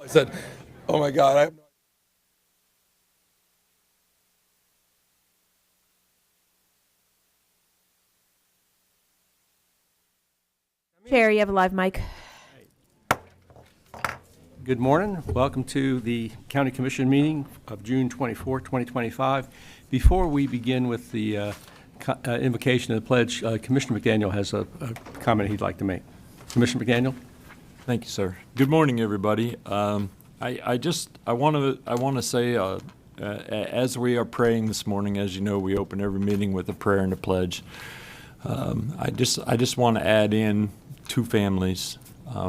I said, oh my God, I have no Chair, you have a live mic. Good morning. Welcome to the County Commission meeting of June 24, 2025. Before we begin with the invocation of the pledge, Commissioner McDaniel has a comment he'd like to make. Commissioner McDaniel? Thank you, sir. Good morning, everybody. I want to say, as we are praying this morning, as you know, we open every meeting with a prayer and a pledge. I just want to add in two families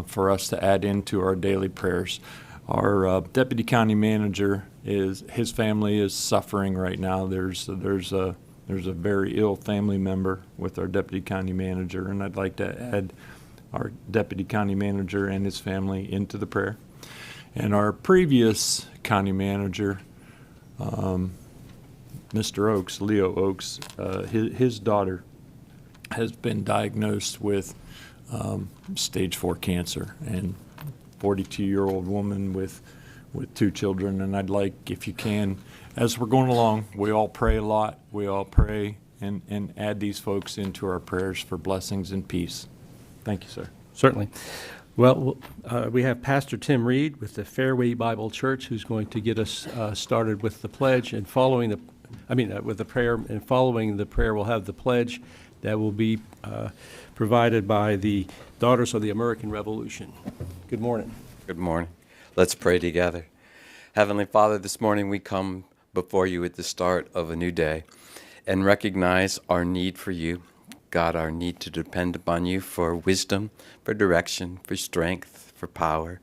for us to add into our daily prayers. Our deputy county manager his family is suffering right now. There's a very ill family member with our deputy county manager, and I'd like to add our deputy county manager and his family into the prayer. And our previous county manager, Mr. Oakes, Leo Oakes, his daughter has been diagnosed with stage 4 cancer, and 42-year-old woman with two children. And I'd like, if you can, as we're going along, we all pray a lot. We all pray and add these folks into our prayers for blessings and peace. Thank you, sir. Certainly. Well, we have Pastor Tim Reed with the Fairway Bible Church, who's going to get us started with the pledge, and with the prayer, and following the prayer we'll have the pledge that will be provided by the Daughters of the American Revolution. Good morning. Good morning. Let's pray together. Heavenly Father, this morning we come before you at the start of a new day and recognize our need for you. God, our need to depend upon you for wisdom, for direction, for strength, for power.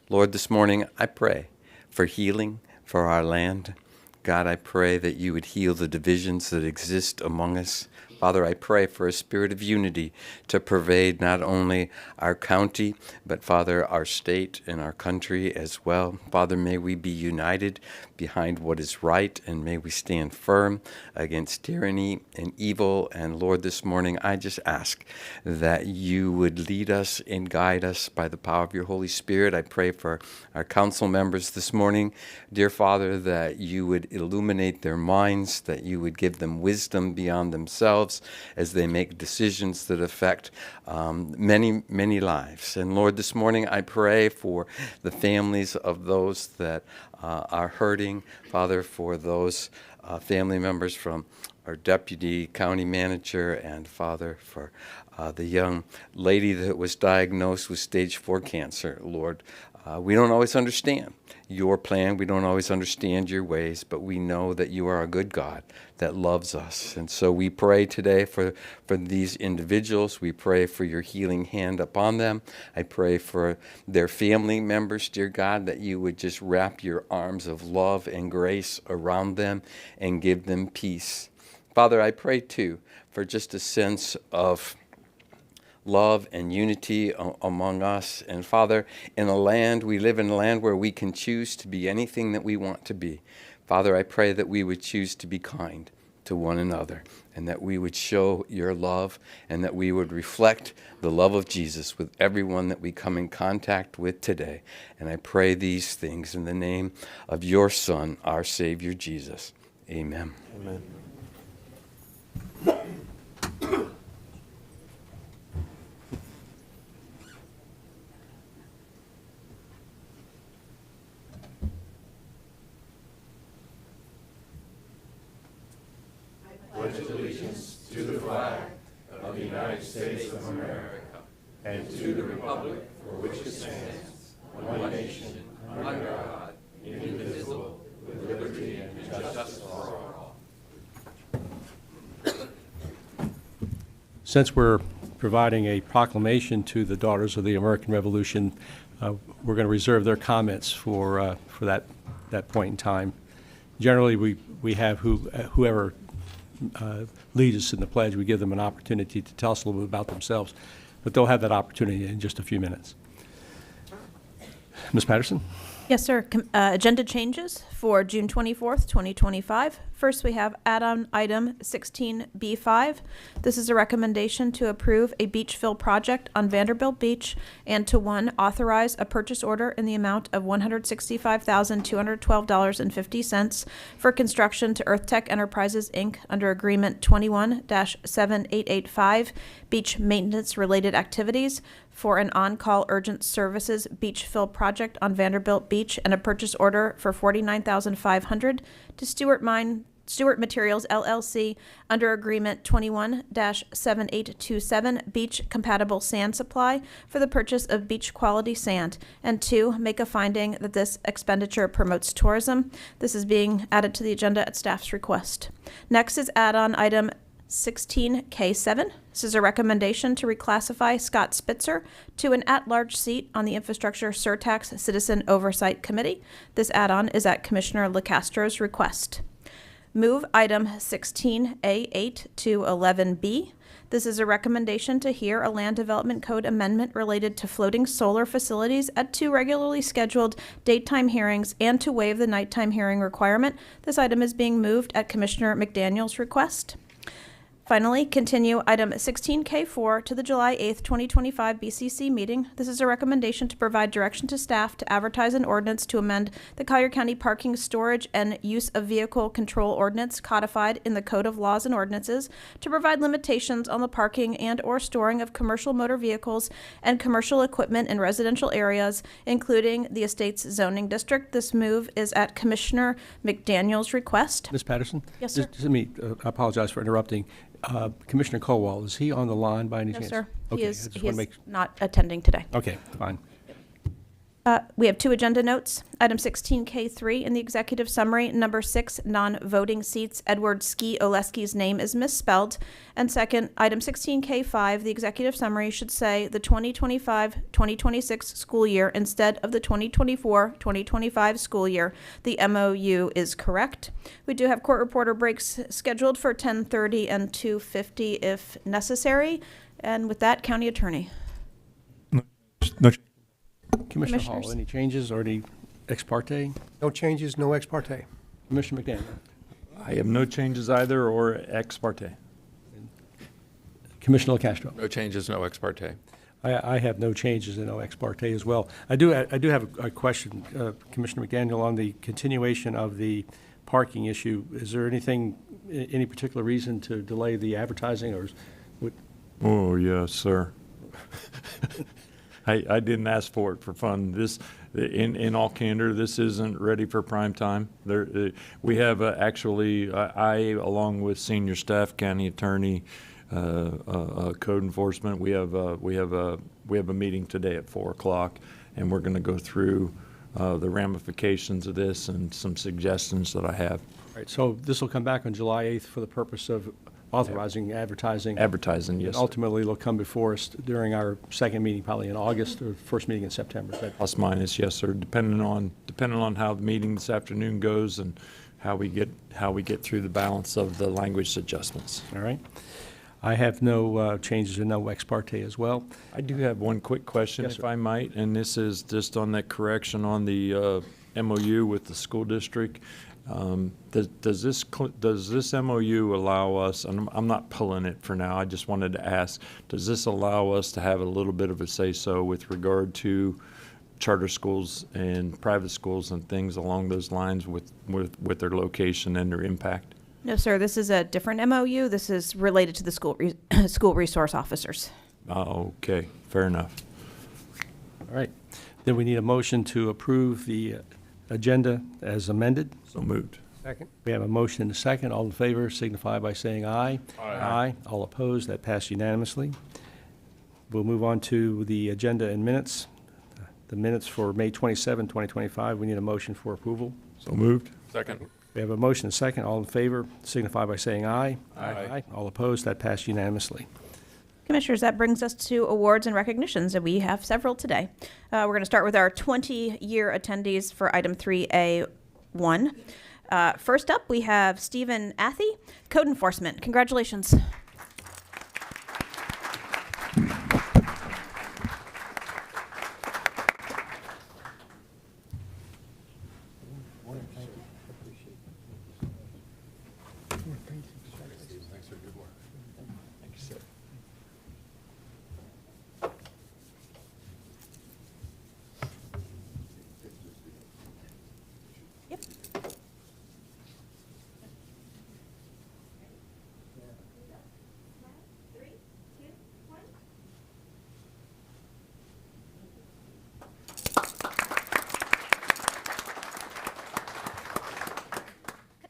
Lord, this morning I pray for healing for our land. God, I pray that you would heal the divisions that exist among us. Father, I pray for a spirit of unity to pervade not only our county, but, Father, our state and our country as well. Father, may we be united behind what is right, and may we stand firm against tyranny and evil. And, Lord, this morning I just ask that you would lead us and guide us by the power of your Holy Spirit. I pray for our council members this morning, dear Father, that you would illuminate their minds, that you would give them wisdom beyond themselves as they make decisions that affect many, many lives. And Lord, this morning I pray for the families of those that are hurting. Father, for those family members from our deputy county manager, and Father, for the young lady that was diagnosed with stage 4 cancer. Lord, we don't always understand your plan. We don't always understand your ways, but we know that you are a good God that loves us. And so we pray today for these individuals. We pray for your healing hand upon them. I pray for their family members, dear God, that you would just wrap your arms of love and grace around them and give them peace. Father, I pray too for just a sense of love and unity among us. And Father, we live in a land where we can choose to be anything that we want to be. Father, I pray that we would choose to be kind to one another, and that we would show your love, and that we would reflect the love of Jesus with everyone that we come in contact with today. And I pray these things in the name of your Son, our Savior, Jesus. Amen. Amen. Pledge allegiance to the flag of the United States of America and to the republic for which it stands, one nation, under God, indivisible, with liberty and justice for all. Since we're providing a proclamation to the Daughters of the American Revolution, we're going to reserve their comments for that point in time. Generally, we have whoever leads us in the pledge, we give them an opportunity to tell us a little bit about themselves, but they'll have that opportunity in just a few minutes. Ms. Patterson? Yes, sir. Agenda changes for June 24th, 2025. First, we have add-on item 16B5. This is a recommendation to approve a beach fill project on Vanderbilt Beach and to, one, authorize a purchase order in the amount of $165,212.50 for construction to Earth Tech Enterprises, Inc. under Agreement 21-7885, beach maintenance-related activities for an on-call urgent services beach fill project on Vanderbilt Beach, and a purchase order for $49,500 to Stewart Materials LLC under Agreement 21-7827 beach compatible sand supply for the purchase of beach quality sand. And two, make a finding that this expenditure promotes tourism. This is being added to the agenda at staff's request. Next is add-on item 16K7. This is a recommendation to reclassify Scott Spitzer to an at-large seat on the Infrastructure Surtax Citizen Oversight Committee. This add-on is at Commissioner LaCastro's request. Move item 16A8 to 11B. This is a recommendation to hear a Land Development Code amendment related to floating solar facilities at 2 regularly scheduled daytime hearings and to waive the nighttime hearing requirement. This item is being moved at Commissioner McDaniel's request. Finally, continue item 16K4 to the July 8th, 2025 BCC meeting. This is a recommendation to provide direction to staff to advertise an ordinance to amend the Collier County Parking, Storage, and Use of Vehicle Control Ordinance codified in the Code of Laws and Ordinances to provide limitations on the parking and or storing of commercial motor vehicles and commercial equipment in residential areas, including the Estates Zoning District. This move is at Commissioner McDaniel's request. Ms. Patterson? Yes, sir. Let me, I apologize for interrupting. Commissioner Colwell, is he on the line by any No, chance? sir. Okay, He I is just wanna make- not attending today. Okay, fine. We have 2 agenda notes. Item 16K3 in the executive summary, number 6, non-voting seats. Edward Ski Oleski's name is misspelled. And second, item 16K5, the executive summary should say the 2025-2026 school year instead of the 2024-2025 school year. The MOU is correct. We do have court reporter breaks scheduled for 10:30 and 2:50 if necessary. And with that, County Attorney. Commissioner Hall, Commissioners. any changes or any ex parte? No changes, no ex parte. Commissioner McDaniel? I have no changes either or ex parte. Commissioner LaCastro? No changes, no ex parte. I have no changes and no ex parte as well. I do have a question, Commissioner McDaniel, on the continuation of the parking issue. Is there any particular reason to delay the advertising, or Oh, yes, sir. I didn't ask for it for fun. In all candor, this isn't ready for prime time. We have actually, I, along with senior staff, county attorney, code enforcement, we have a meeting today at 4:00, and we're going to go through the ramifications of this and some suggestions that I have. All right, so this will come back on July 8th for the purpose of authorizing advertising. Advertising, yes. And ultimately, it'll come before us during our second meeting, probably in August, or first meeting in September. Is that- Plus minus, yes, sir, depending on how the meeting this afternoon goes and how we get through the balance of the language adjustments. All right. I have no changes and no ex parte as well. I do have one quick question, Yes, if sir. I might, and this is just on that correction on the MOU with the school district. Does this MOU allow us, and I'm not pulling it for now, I just wanted to ask, does this allow us to have a little bit of a say-so with regard to charter schools and private schools and things along those lines with their location and their impact? No, sir, this is a different MOU. This is related to the school resource officers. Okay, fair enough. All right. Then we need a motion to approve the agenda as amended. So moved. Second. We have a motion and a second. All in favor signify by saying aye. Aye. All opposed, that passed unanimously. We'll move on to the agenda and minutes. The minutes for May 27, 2025, we need a motion for approval. So moved. Second. We have a motion and a second. All in favor signify by saying aye. Aye. All opposed, that passed unanimously. Commissioners, that brings us to awards and recognitions, and we have several today. We're going to start with our 20-year attendees for item 3A1. First up, we have Stephen Athy, Code Enforcement. Congratulations.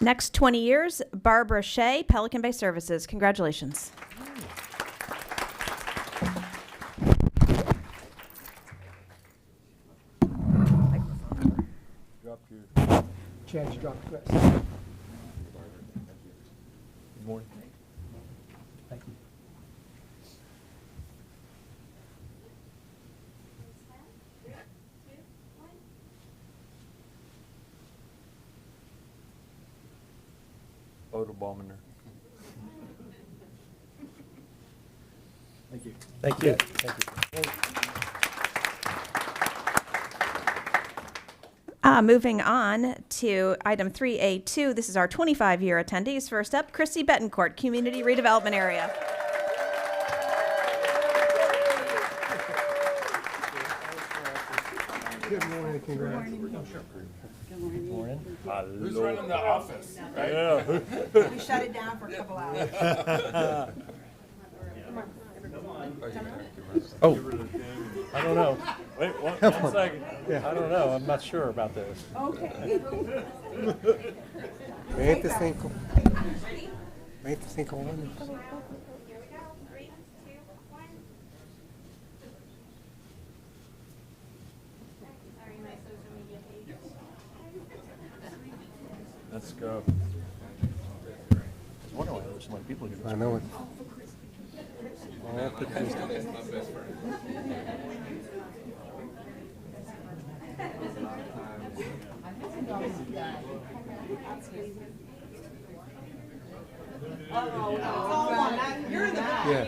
Next 20 years, Barbara Shea, Pelican Bay Services. Congratulations. Drop your. Chance dropped Chris. Good morning. Thank you. Photobombing her. Thank you. Thank you. Moving on to item 3A2. This is our 25-year attendees. First up, Chrissy Betancourt, Community Redevelopment Area. Good morning, congrats. Who's running the office, right? Yeah. We shut it down for a couple hours. Oh, I don't know. Wait, one second. I don't know. I'm not sure about this. Okay. 25. 25 años. Here we go. 3, 2, 1. Sorry, my social media page. Let's go. I was wondering why there were so many people here. I know it. You're the Yeah.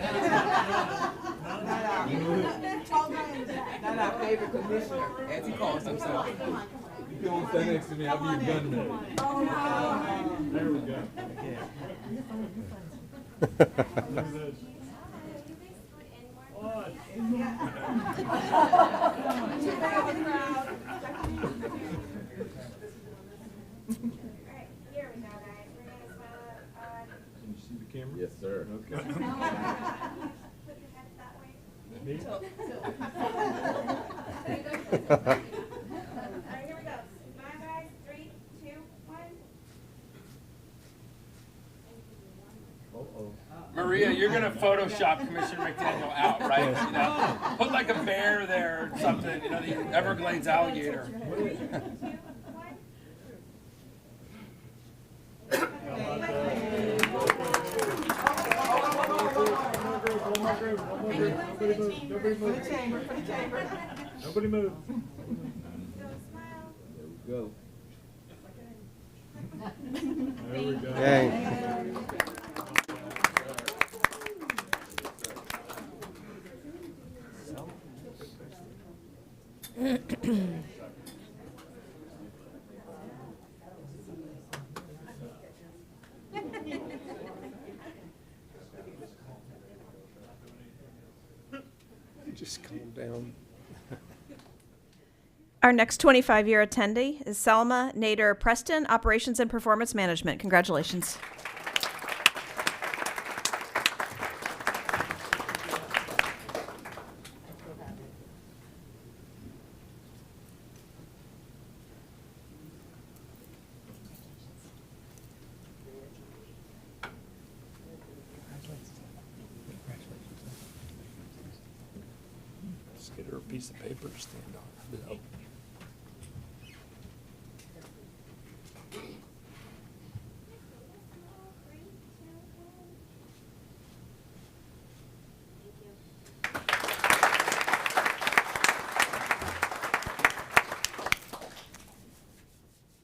not our favorite commissioner, as he calls himself. You don't stand next to me, I'll be your gunman. There we go. Alright, here we go, guys. We're gonna smile at, Can you see the camera? Yes, sir. Okay. put your head that way. Alright, here we go. Smile, guys. 3, 2, 1. Maria, you're gonna Photoshop Commissioner McDaniel out, right? You know, put like a bear there or something. You know, the Everglades alligator. 3, 2, 1. Nobody move. Go smile. Go. There we go. Yay. Just calm down. Our next 25-year attendee is Selma Nader Preston, Operations and Performance Management. Congratulations. Let's get her a piece of paper to stand on. Oh. –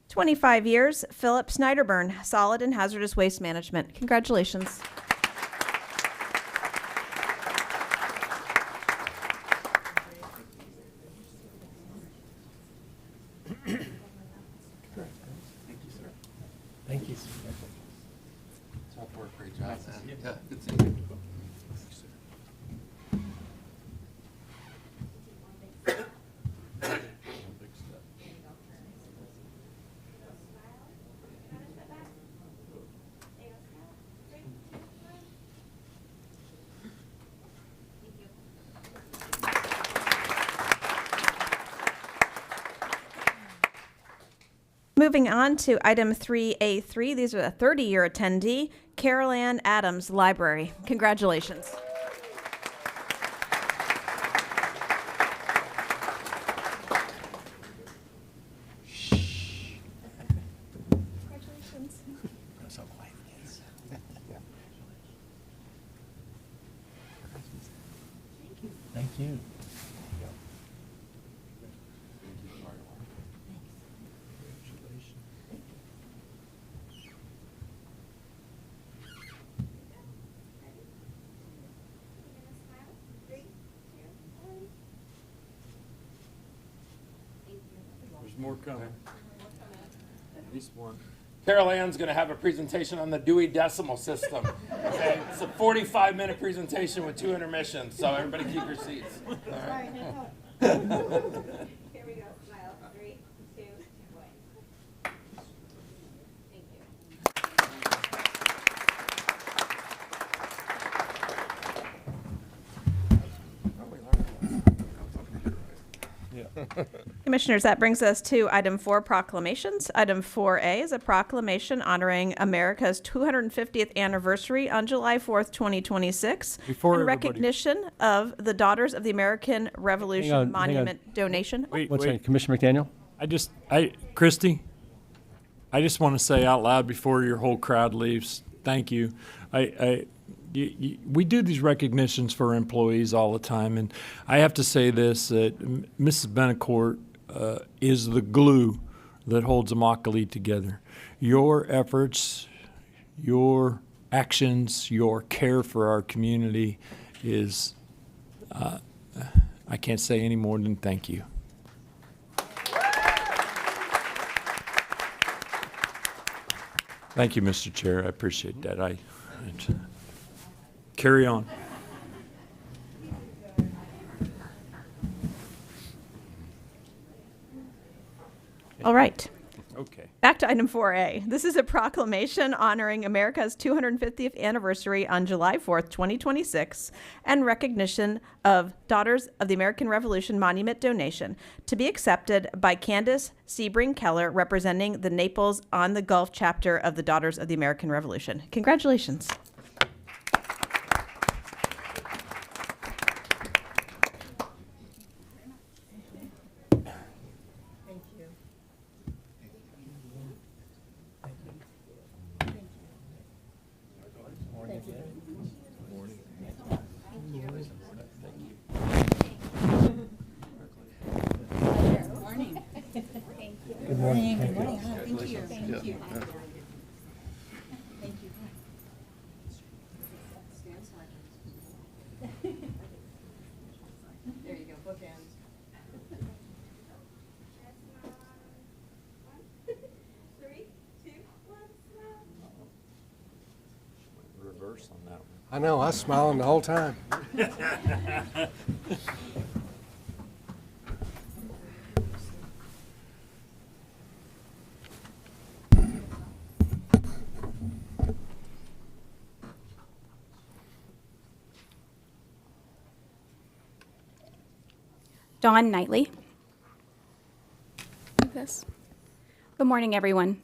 25 years, Philip Snyderburn, Solid and Hazardous Waste Management. Congratulations. Thank you. Top work, great job, man. Yeah, good seeing you. Moving on to item 3A3, these are a 30-year attendee, Carol Ann Adams, Library. Congratulations. Thank you. There's more coming. At least one. Carol Ann's going to have a presentation on the Dewey Decimal System. Okay, it's a 45-minute presentation with 2 intermissions, so everybody keep your seats. All right. Here we go. Smile. 3, 2, 1. Thank you. Commissioners, that brings us to item 4, proclamations. Item 4A is a proclamation honoring America's 250th anniversary on July 4th, 2026, Before in everybody- recognition of the Daughters of the American Revolution hang on. Monument donation. Wait, One second, wait. Commissioner McDaniel? Christy, I just want to say out loud before your whole crowd leaves, thank you. We do these recognitions for employees all the time, and I have to say this, that Mrs. Benacourt is the glue that holds Immokalee together. Your efforts, your actions, your care for our community is, I can't say any more than thank you. Thank you, Mr. Chair. I appreciate that. Carry on. All right. Okay. Back to item 4A. This is a proclamation honoring America's 250th anniversary on July 4th, 2026, and recognition of Daughters of the American Revolution Monument donation to be accepted by Candace Sebring Keller, representing the Naples on the Gulf chapter of the Daughters of the American Revolution. Congratulations. Good morning. Thank you. Thank you. There you go, bookends. Three, two, one, smile. Reverse on that one. I know, I was smiling the whole time. Dawn Knightley. This. Good morning, everyone.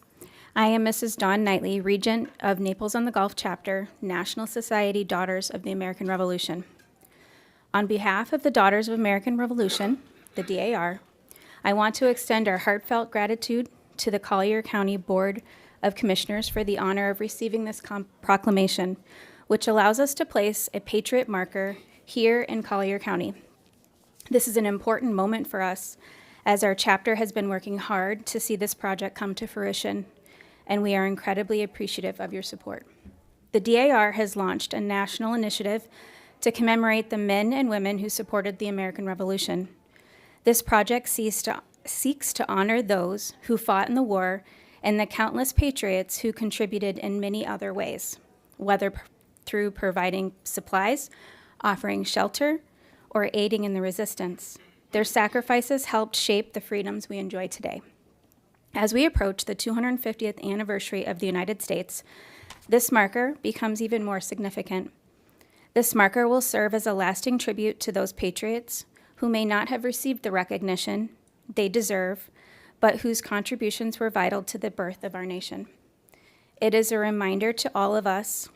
I am Mrs. Dawn Knightley, Regent of Naples on the Gulf Chapter, National Society Daughters of the American Revolution. On behalf of the Daughters of American Revolution, the DAR, I want to extend our heartfelt gratitude to the Collier County Board of Commissioners for the honor of receiving this proclamation, which allows us to place a patriot marker here in Collier County. This is an important moment for us, as our chapter has been working hard to see this project come to fruition, and we are incredibly appreciative of your support. The DAR has launched a national initiative to commemorate the men and women who supported the American Revolution. This project seeks to honor those who fought in the war and the countless patriots who contributed in many other ways, whether through providing supplies, offering shelter, or aiding in the resistance. Their sacrifices helped shape the freedoms we enjoy today. As we approach the 250th anniversary of the United States, this marker becomes even more significant. This marker will serve as a lasting tribute to those patriots who may not have received the recognition they deserve, but whose contributions were vital to the birth of our nation. It is a reminder to all of us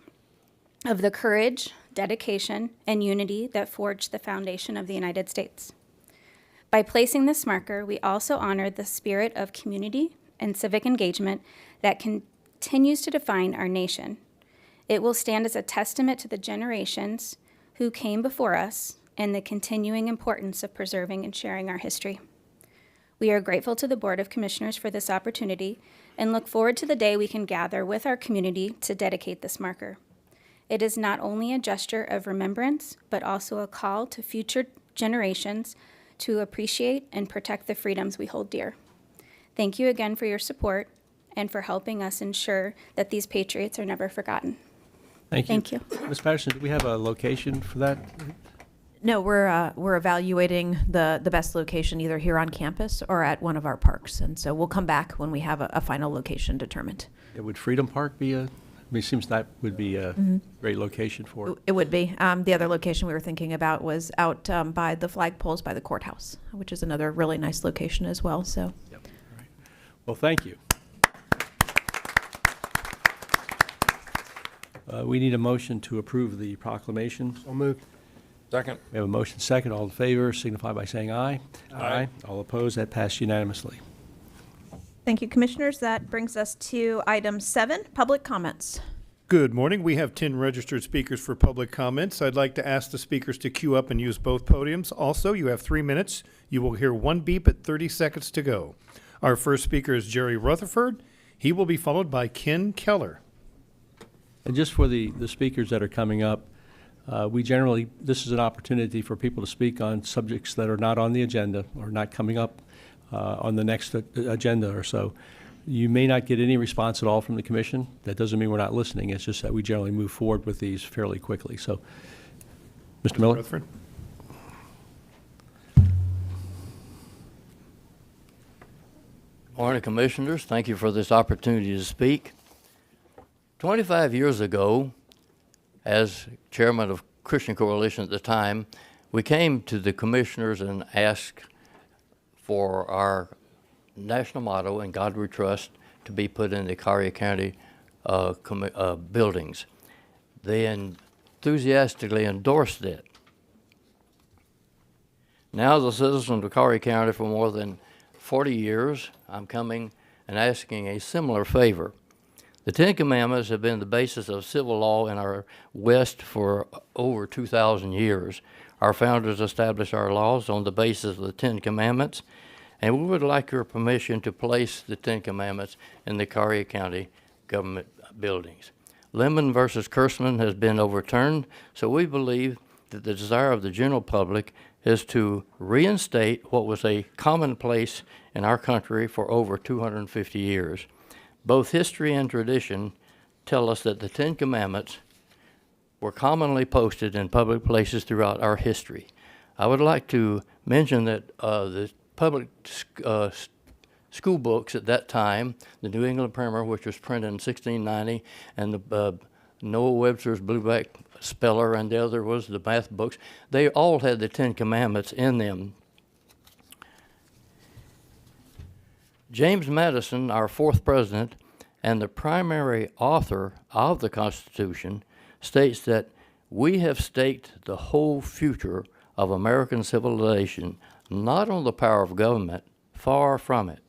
of the courage, dedication, and unity that forged the foundation of the United States. By placing this marker, we also honor the spirit of community and civic engagement that continues to define our nation. It will stand as a testament to the generations who came before us and the continuing importance of preserving and sharing our history. We are grateful to the Board of Commissioners for this opportunity and look forward to the day we can gather with our community to dedicate this marker. It is not only a gesture of remembrance, but also a call to future generations to appreciate and protect the freedoms we hold dear. Thank you again for your support and for helping us ensure that these patriots are never forgotten. Thank you. Thank you. Ms. Patterson, do we have a location for that? No, we're evaluating the best location either here on campus or at one of our parks. And so we'll come back when we have a final location determined. Yeah, would Freedom Park be it seems that would be a great location for it. It would be. The other location we were thinking about was out by the flagpoles by the courthouse, which is another really nice location as well. So. Yep. All right. Well, thank you. We need a motion to approve the proclamation. So moved. Second. We have a motion second. All in favor signify by saying aye. Aye. All opposed, that passed unanimously. Thank you, Commissioners. That brings us to item 7, public comments. Good morning. We have 10 registered speakers for public comments. I'd like to ask the speakers to queue up and use both podiums. Also, you have 3 minutes. You will hear one beep at 30 seconds to go. Our first speaker is Jerry Rutherford. He will be followed by Ken Keller. And just for the speakers that are coming up, this is an opportunity for people to speak on subjects that are not on the agenda or not coming up on the next agenda or so. You may not get any response at all from the commission. That doesn't mean we're not listening. It's just that we generally move forward with these fairly quickly. So, Mr. Miller. Rutherford. Morning, Commissioners. Thank you for this opportunity to speak. 25 years ago, as chairman of Christian Coalition at the time, we came to the commissioners and asked for our national motto, "In God We Trust," to be put in the Collier County buildings. They enthusiastically endorsed it. Now, as a citizen of Collier County for more than 40 years, I'm coming and asking a similar favor. The Ten Commandments have been the basis of civil law in our West for over 2,000 years. Our founders established our laws on the basis of the Ten Commandments, and we would like your permission to place the Ten Commandments in the Collier County government buildings. Lemon versus Kurtzman has been overturned, so we believe that the desire of the general public is to reinstate what was a commonplace in our country for over 250 years. Both history and tradition tell us that the Ten Commandments were commonly posted in public places throughout our history. I would like to mention that the public school books at that time, the New England Primer, which was printed in 1690, and the Noah Webster's Blueback Speller, and the other was the math books, they all had the Ten Commandments in them. James Madison, our 4th president and the primary author of the Constitution, states that we have staked the whole future of American civilization not on the power of government, far from it.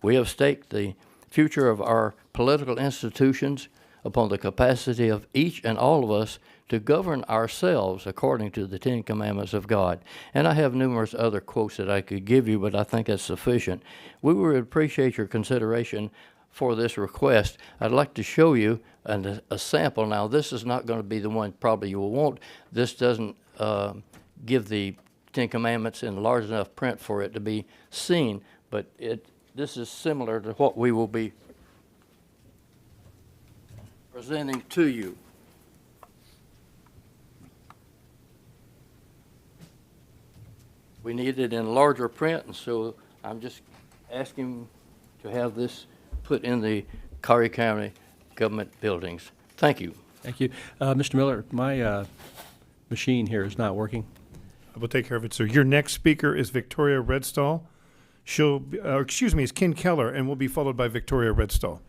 We have staked the future of our political institutions upon the capacity of each and all of us to govern ourselves according to the Ten Commandments of God. And I have numerous other quotes that I could give you, but I think that's sufficient. We would appreciate your consideration for this request. I'd like to show you a sample. Now, this is not going to be the one probably you will want. This doesn't give the Ten Commandments in large enough print for it to be seen, but this is similar to what we will be presenting to you. We need it in larger print, and so I'm just asking to have this put in the Collier County government buildings. Thank you. Thank you. Mr. Miller, my machine here is not working. I will take care of it, sir. Your next speaker is Victoria Redstall. is Ken Keller, and will be followed by Victoria Redstall.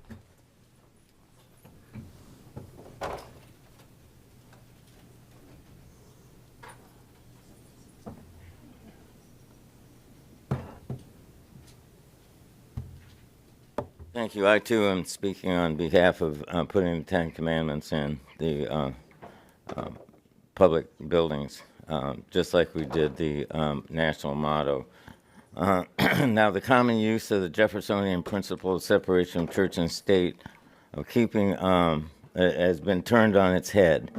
Thank you. I too am speaking on behalf of putting the Ten Commandments in the public buildings, just like we did the national motto. Now, the common use of the Jeffersonian principle of separation of church and state, of keeping, has been turned on its head.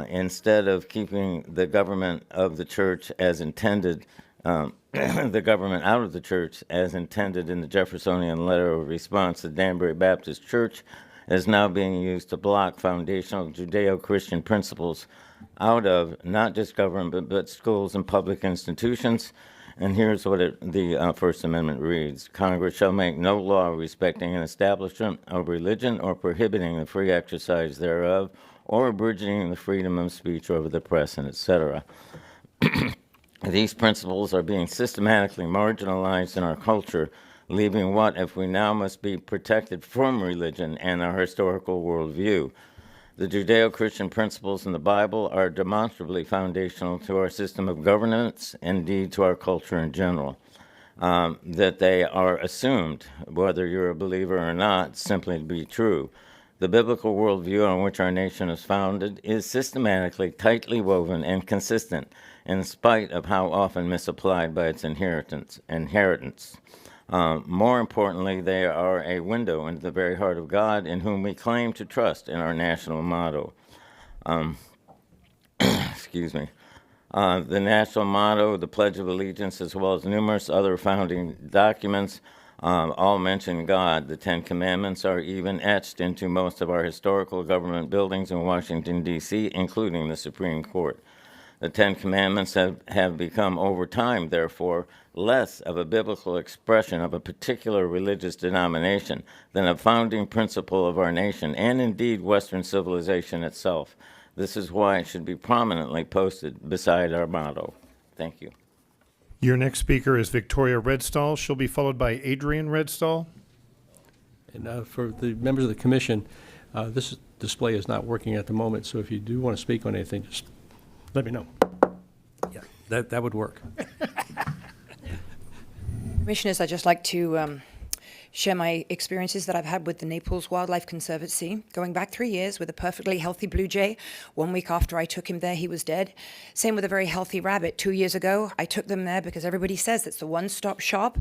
Instead of keeping the government of the church as intended, the government out of the church as intended in the Jeffersonian letter of response to Danbury Baptist Church, is now being used to block foundational Judeo-Christian principles out of not just government but schools and public institutions. And here's what the First Amendment reads: Congress shall make no law respecting an establishment of religion or prohibiting the free exercise thereof or abridging the freedom of speech over the press, and etc. These principles are being systematically marginalized in our culture, leaving what if we now must be protected from religion and our historical worldview. The Judeo-Christian principles in the Bible are demonstrably foundational to our system of governance, indeed to our culture in general. That they are assumed, whether you're a believer or not, simply to be true. The biblical worldview on which our nation is founded is systematically, tightly woven, and consistent, in spite of how often misapplied by its inheritance. More importantly, they are a window into the very heart of God, in whom we claim to trust in our national motto. Excuse me. The national motto, the Pledge of Allegiance, as well as numerous other founding documents, all mention God. The Ten Commandments are even etched into most of our historical government buildings in Washington, D.C., including the Supreme Court. The Ten Commandments have become, over time, therefore, less of a biblical expression of a particular religious denomination than a founding principle of our nation and, indeed, Western civilization itself. This is why it should be prominently posted beside our motto. Thank you. Your next speaker is Victoria Redstall. She'll be followed by Adrian Redstall. And for the members of the commission, this display is not working at the moment, so if you do want to speak on anything, just let me know. Yeah, that would work. Commissioners, I'd just like to share my experiences that I've had with the Naples Wildlife Conservancy. Going back 3 years with a perfectly healthy blue jay. 1 week after I took him there, he was dead. Same with a very healthy rabbit. 2 years ago, I took them there because everybody says it's the one-stop shop,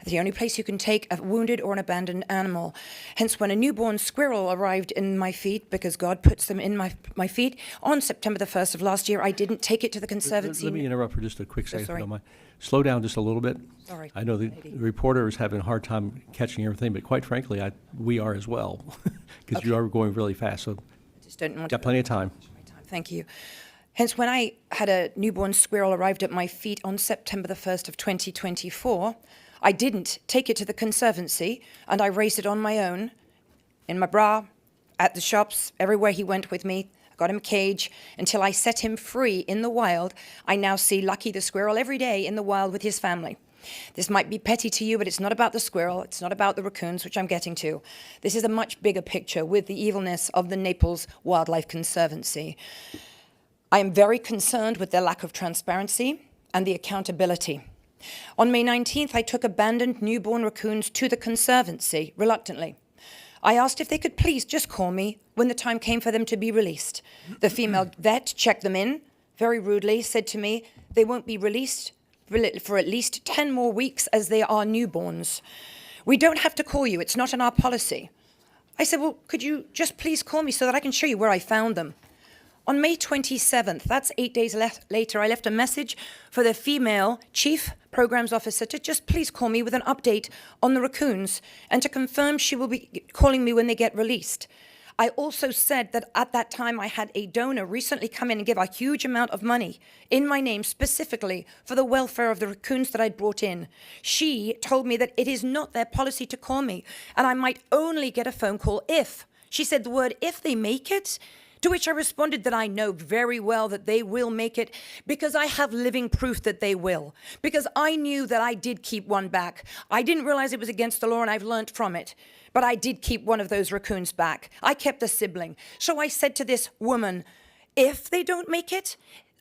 the only place you can take a wounded or an abandoned animal. Hence, when a newborn squirrel arrived in my feet, because God puts them in my feet, on September the 1st of last year, I didn't take it to the Conservancy. Let me interrupt for just a quick second, if you sorry. don't mind. Slow down just a little bit. Sorry. I know the reporter is having a hard time catching everything, but quite frankly, we are as well, because you are going really fast. So Just don't want got plenty of time. Thank you. Hence, when I had a newborn squirrel arrived at my feet on September the 1st of 2024, I didn't take it to the Conservancy, and I raised it on my own, in my bra, at the shops, everywhere he went with me. I got him a cage until I set him free in the wild. I now see Lucky the squirrel every day in the wild with his family. This might be petty to you, but it's not about the squirrel. It's not about the raccoons, which I'm getting to. This is a much bigger picture with the evilness of the Naples Wildlife Conservancy. I am very concerned with their lack of transparency and the accountability. On May 19th, I took abandoned newborn raccoons to the Conservancy, reluctantly. I asked if they could please just call me when the time came for them to be released. The female vet checked them in, very rudely said to me, they won't be released for at least 10 more weeks as they are newborns. We don't have to call you, it's not in our policy. I said, well, could you just please call me so that I can show you where I found them? On May 27th, that's 8 days later, I left a message for the female chief programs officer to just please call me with an update on the raccoons and to confirm she will be calling me when they get released. I also said that at that time I had a donor recently come in and give a huge amount of money in my name specifically for the welfare of the raccoons that I'd brought in. She told me that it is not their policy to call me and I might only get a phone call if. She said the word if they make it To which I responded that I know very well that they will make it because I have living proof that they will. Because I knew that I did keep one back. I didn't realize it was against the law, and I've learned from it. But I did keep one of those raccoons back. I kept a sibling. So I said to this woman, if they don't make it,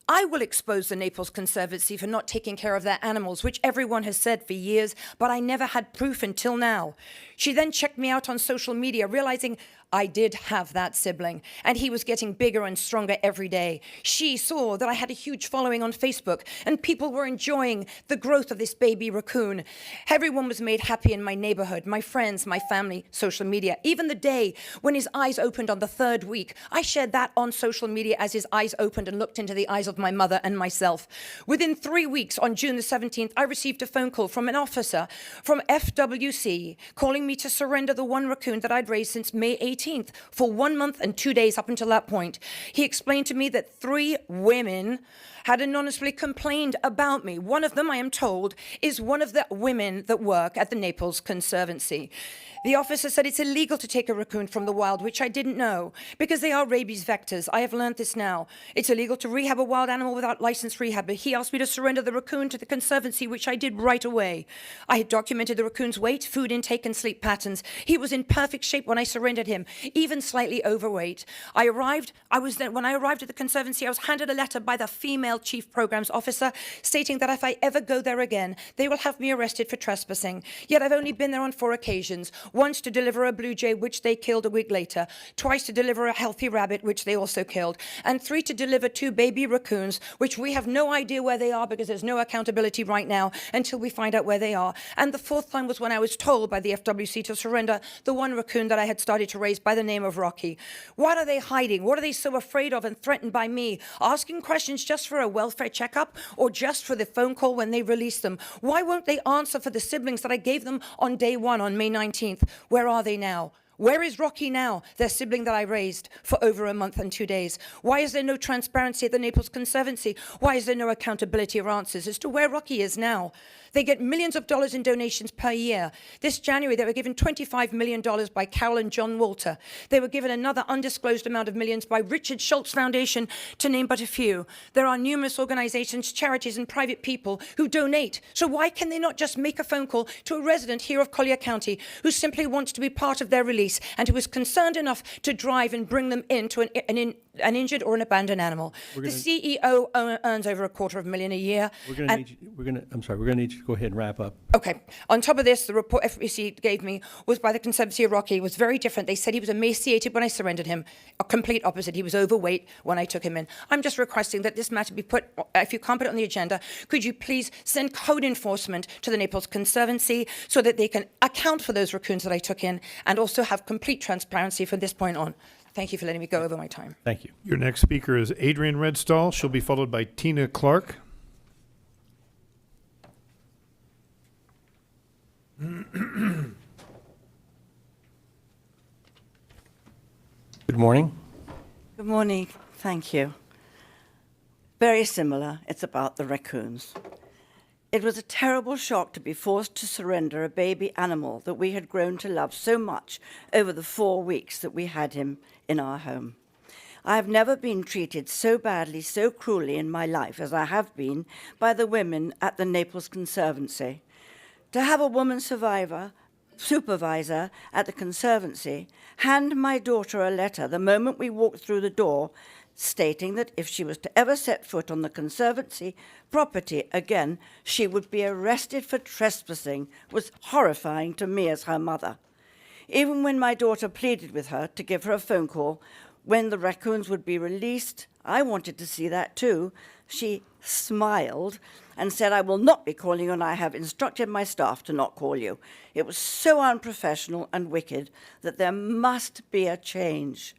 I will expose the Naples Conservancy for not taking care of their animals, which everyone has said for years, but I never had proof until now. She then checked me out on social media, realizing I did have that sibling, and he was getting bigger and stronger every day. She saw that I had a huge following on Facebook, and people were enjoying the growth of this baby raccoon. Everyone was made happy in my neighborhood, my friends, my family, social media. Even the day when his eyes opened on the 3rd week, I shared that on social media as his eyes opened and looked into the eyes of my mother and myself. Within 3 weeks, on June the 17th, I received a phone call from an officer from FWC calling me to surrender the one raccoon that I'd raised since May 18th for 1 month and 2 days up until that point. He explained to me that 3 women had anonymously complained about me. One of them, I am told, is one of the women that work at the Naples Conservancy. The officer said it's illegal to take a raccoon from the wild, which I didn't know, because they are rabies vectors. I have learned this now. It's illegal to rehab a wild animal without licensed rehab, but he asked me to surrender the raccoon to the Conservancy, which I did right away. I had documented the raccoon's weight, food intake, and sleep patterns. He was in perfect shape when I surrendered him, even slightly overweight. When I arrived at the Conservancy, I was handed a letter by the female chief programs officer stating that if I ever go there again, they will have me arrested for trespassing. Yet I've only been there on 4 occasions. Once to deliver a blue jay, which they killed a week later. Twice to deliver a healthy rabbit, which they also killed. And 3 to deliver 2 baby raccoons, which we have no idea where they are because there's no accountability right now until we find out where they are. And the 4th time was when I was told by the FWC to surrender the one raccoon that I had started to raise by the name of Rocky. What are they hiding? What are they so afraid of and threatened by me? Asking questions just for a welfare checkup or just for the phone call when they release them? Why won't they answer for the siblings that I gave them on day 1 on May 19th? Where are they now? Where is Rocky now, their sibling that I raised for over a month and 2 days? Why is there no transparency at the Naples Conservancy? Why is there no accountability or answers as to where Rocky is now? They get millions of dollars in donations per year. This January, they were given $25 million by Carol and John Walter. They were given another undisclosed amount of millions by Richard Schultz Foundation, to name but a few. There are numerous organizations, charities, and private people who donate. So why can they not just make a phone call to a resident here of Collier County who simply wants to be part of their release and who is concerned enough to drive and bring them into an injured or an abandoned animal? The CEO earns over $250,000 a year. We're going to need you to go ahead and wrap up. Okay. On top of this, the report FBC gave me was by the Conservancy of Rocky. It was very different. They said he was emaciated when I surrendered him. A complete opposite. He was overweight when I took him in. I'm just requesting that this matter be put, if you can't put it on the agenda, could you please send code enforcement to the Naples Conservancy so that they can account for those raccoons that I took in and also have complete transparency from this point on. Thank you for letting me go over my time. Thank you. Your next speaker is Adrienne Redstall. She'll be followed by Tina Clark. Good morning. Good morning. Thank you. Very similar. It's about the raccoons. It was a terrible shock to be forced to surrender a baby animal that we had grown to love so much over the 4 weeks that we had him in our home. I have never been treated so badly, so cruelly in my life as I have been by the women at the Naples Conservancy. To have a woman supervisor at the Conservancy hand my daughter a letter the moment we walked through the door stating that if she was to ever set foot on the Conservancy property again, she would be arrested for trespassing was horrifying to me as her mother. Even when my daughter pleaded with her to give her a phone call when the raccoons would be released, I wanted to see that too. She smiled and said, "I will not be calling you, and I have instructed my staff to not call you." It was so unprofessional and wicked that there must be a change.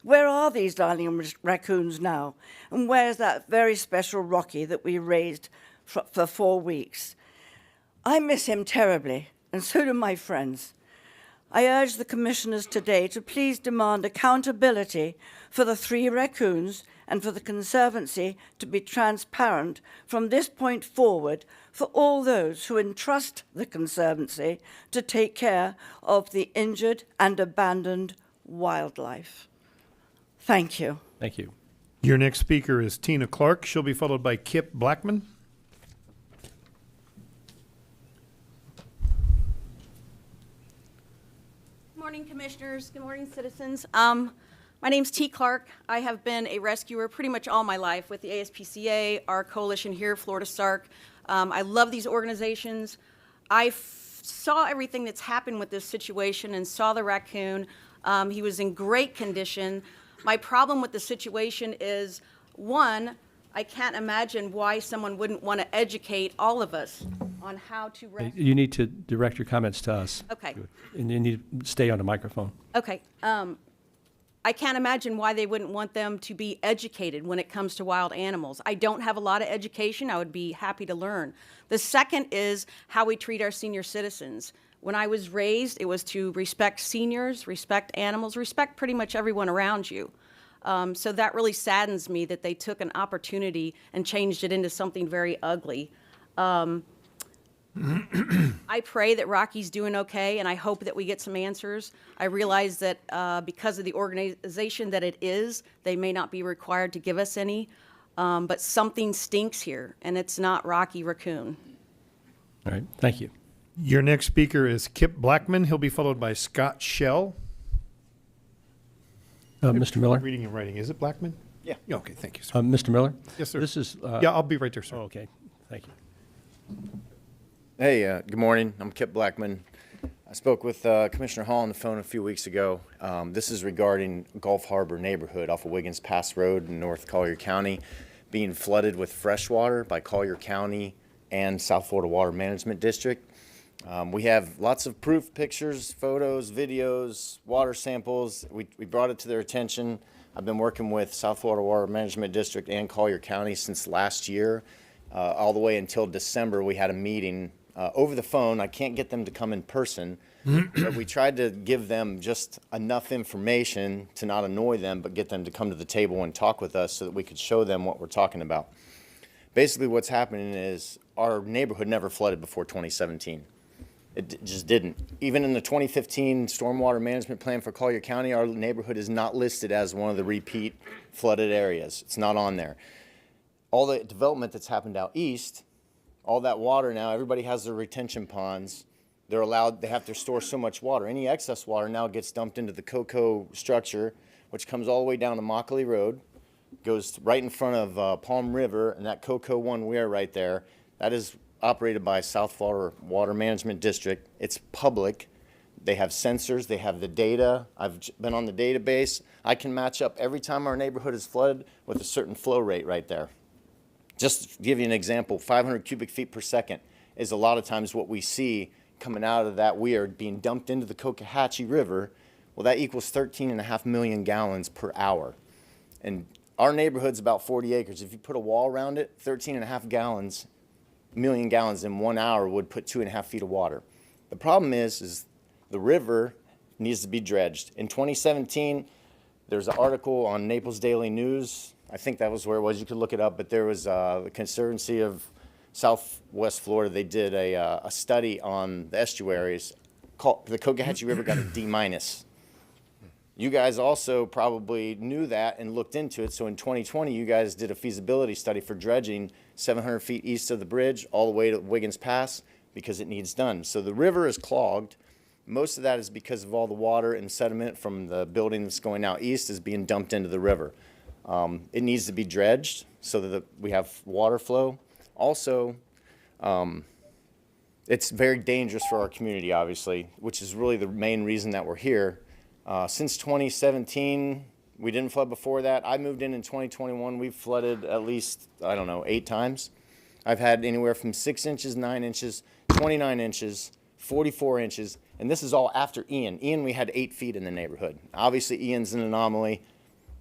Where are these darling raccoons now? And where is that very special Rocky that we raised for 4 weeks? I miss him terribly, and so do my friends. I urge the commissioners today to please demand accountability for the 3 raccoons and for the Conservancy to be transparent from this point forward for all those who entrust the Conservancy to take care of the injured and abandoned wildlife. Thank you. Thank you. Your next speaker is Tina Clark. She'll be followed by Kip Blackman. Good morning, commissioners. Good morning, citizens. My name's T. Clark. I have been a rescuer pretty much all my life with the ASPCA, our coalition here, Florida Stark. I love these organizations. I saw everything that's happened with this situation and saw the raccoon. He was in great condition. My problem with the situation is, one, I can't imagine why someone wouldn't want to educate all of us on how to rescue. You need to direct your comments to us. Okay. And you need to stay on the microphone. Okay. I can't imagine why they wouldn't want them to be educated when it comes to wild animals. I don't have a lot of education. I would be happy to learn. The second is how we treat our senior citizens. When I was raised, it was to respect seniors, respect animals, respect pretty much everyone around you. So that really saddens me that they took an opportunity and changed it into something very ugly. I pray that Rocky's doing okay, and I hope that we get some answers. I realize that because of the organization that it is, they may not be required to give us any, but something stinks here, and it's not Rocky Raccoon. All right. Thank you. Your next speaker is Kip Blackman. He'll be followed by Scott Shell. Mr. Miller? Reading and writing. Is it Blackman? Yeah. Okay, thank you, sir. Mr. Miller? Yes, sir. This is. Yeah, I'll be right there, sir. Oh, okay. Thank you. Hey, good morning. I'm Kip Blackman. I spoke with Commissioner Hall on the phone a few weeks ago. This is regarding Gulf Harbor neighborhood off of Wiggins Pass Road in North Collier County being flooded with fresh water by Collier County and South Florida Water Management District. We have lots of proof, pictures, photos, videos, water samples. We brought it to their attention. I've been working with South Florida Water Management District and Collier County since last year. All the way until December, we had a meeting over the phone. I can't get them to come in person, but we tried to give them just enough information to not annoy them, but get them to come to the table and talk with us so that we could show them what we're talking about. Basically, what's happening is our neighborhood never flooded before 2017. It just didn't. Even in the 2015 Stormwater Management Plan for Collier County, our neighborhood is not listed as one of the repeat flooded areas. It's not on there. All the development that's happened out east, all that water now, everybody has their retention ponds. They have to store so much water. Any excess water now gets dumped into the Cocoa structure, which comes all the way down to Mockley Road, goes right in front of Palm River, and that Cocoa One Weir right there, that is operated by South Florida Water Management District. It's public. They have sensors. They have the data. I've been on the database. I can match up every time our neighborhood is flooded with a certain flow rate right there. Just to give you an example, 500 cubic feet per second is a lot of times what we see coming out of that weir being dumped into the Cocohatchee River. Well, that equals 13.5 million gallons per hour. And our neighborhood's about 40 acres. If you put a wall around it, 13.5 million gallons in 1 hour would put 2.5 feet of water. The problem is the river needs to be dredged. In 2017, there's an article on Naples Daily News. I think that was where it was. You could look it up, but there was the Conservancy of Southwest Florida. They did a study on the estuaries. The Cocohatchee River got a D-. You guys also probably knew that and looked into it. So in 2020, you guys did a feasibility study for dredging 700 feet east of the bridge all the way to Wiggins Pass because it needs done. So the river is clogged. Most of that is because of all the water and sediment from the building that's going out east is being dumped into the river. It needs to be dredged so that we have water flow. Also, it's very dangerous for our community, obviously, which is really the main reason that we're here. Since 2017, we didn't flood before that. I moved in 2021. We've flooded at least, 8 times. I've had anywhere from 6 inches, 9 inches, 29 inches, 44 inches, and this is all after Ian. Ian, we had 8 feet in the neighborhood. Obviously, Ian's an anomaly.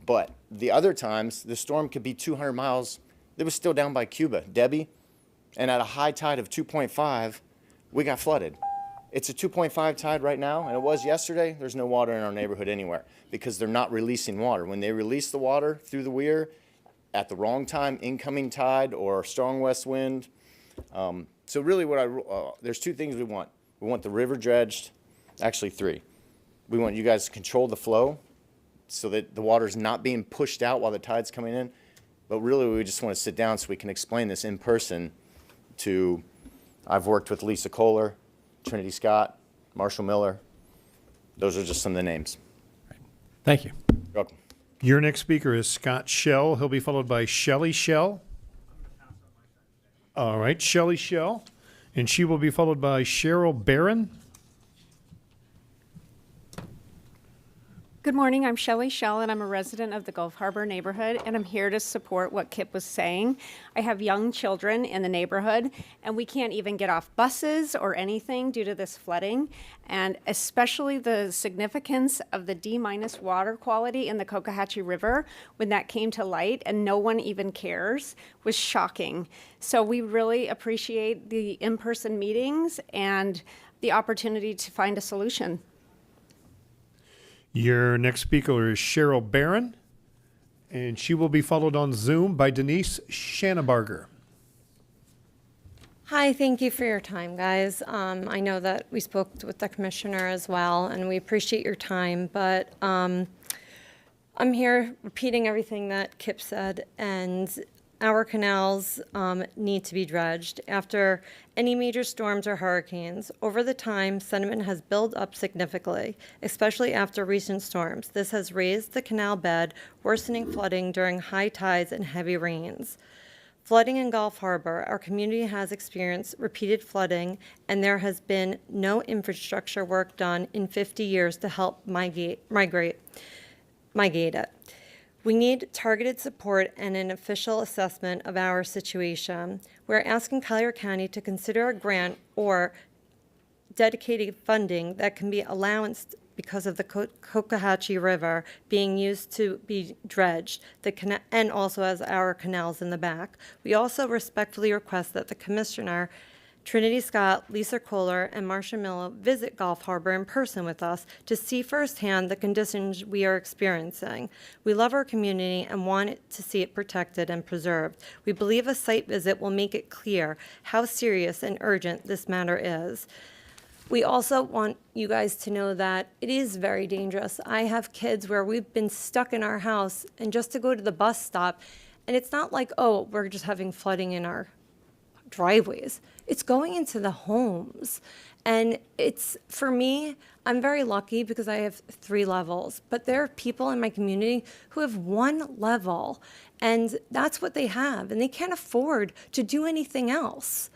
But the other times, the storm could be 200 miles. It was still down by Cuba, Debbie. And at a high tide of 2.5, we got flooded. It's a 2.5 tide right now, and it was yesterday. There's no water in our neighborhood anywhere because they're not releasing water. When they release the water through the weir at the wrong time, incoming tide or strong west wind. So really there's 2 things we want. We want the river dredged, actually 3. We want you guys to control the flow so that the water's not being pushed out while the tide's coming in. But really, we just want to sit down so we can explain this in person to, I've worked with Lisa Collier, Trinity Scott, Marshall Miller. Those are just some of the names. Thank you. You're welcome. Your next speaker is Scott Shell. He'll be followed by Shelley Shell. All right, Shelley Shell. And she will be followed by Cheryl Barron. Good morning, I'm Shelley Shell, and I'm a resident of the Gulf Harbor neighborhood, and I'm here to support what Kip was saying. I have young children in the neighborhood, and we can't even get off buses or anything due to this flooding, and especially the significance of the D- water quality in the Cocohatchee River when that came to light, and no one even cares, was shocking. So we really appreciate the in-person meetings and the opportunity to find a solution. Your next speaker is Cheryl Barron, and she will be followed on Zoom by Denise Shanabarger. Hi, thank you for your time, guys. I know that we spoke with the commissioner as well, and we appreciate your time, but I'm here repeating everything that Kip said, and our canals need to be dredged. After any major storms or hurricanes, over the time, sediment has built up significantly, especially after recent storms. This has raised the canal bed, worsening flooding during high tides and heavy rains. Flooding in Gulf Harbor, our community has experienced repeated flooding, and there has been no infrastructure work done in 50 years to help mitigate it. We need targeted support and an official assessment of our situation. We're asking Collier County to consider a grant or dedicated funding that can be allowanced because of the Cocohatchee River being used to be dredged, and also as our canals in the back. We also respectfully request that the Commissioner, Trinity Scott, Lisa Kohler, and Marcia Miller visit Gulf Harbor in person with us to see firsthand the conditions we are experiencing. We love our community and want to see it protected and preserved. We believe a site visit will make it clear how serious and urgent this matter is. We also want you guys to know that it is very dangerous. I have kids where we've been stuck in our house and just to go to the bus stop, and it's not like, oh, we're just having flooding in our driveways. It's going into the homes. And it's, for me, I'm very lucky because I have 3 levels, but there are people in my community who have 1 level, and that's what they have, and they can't afford to do anything else.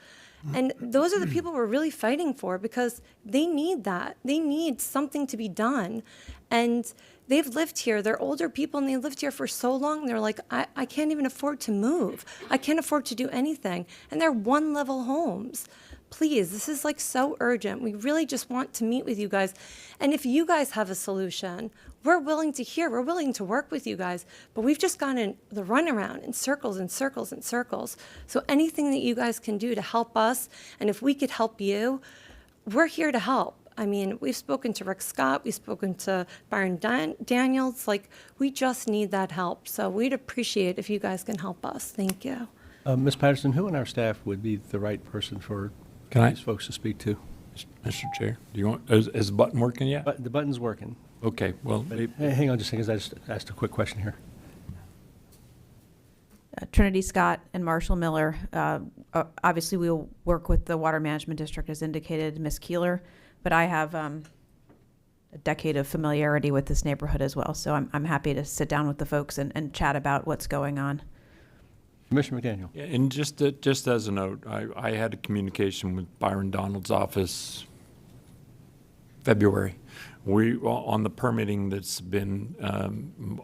And those are the people we're really fighting for because they need that. They need something to be done. And they've lived here. They're older people, and they lived here for so long. They're like, I can't even afford to move. I can't afford to do anything. And they're 1-level homes. Please, this is like so urgent. We really just want to meet with you guys. And if you guys have a solution, we're willing to hear. We're willing to work with you guys. But we've just gone in the runaround in circles and circles and circles. So anything that you guys can do to help us, and if we could help you, we're here to help. I mean, we've spoken to Rick Scott. We've spoken to Byron Daniels. Like, we just need that help. So we'd appreciate if you guys can help us. Thank you. Ms. Patterson, who on our staff would be the right person for these folks to speak to? Mr. Chair, do you want, is the button working yet? The button's working. Okay, well. Hey, hang on just a second, I just asked a quick question here. Trinity Scott and Marshall Miller. Obviously, we'll work with the Water Management District as indicated, Ms. Keeler, but I have a decade of familiarity with this neighborhood as well, so I'm happy to sit down with the folks and chat about what's going on. Commissioner McDaniel. Yeah, and just as a note, I had a communication with Byron Donald's office February. We on the permitting that's been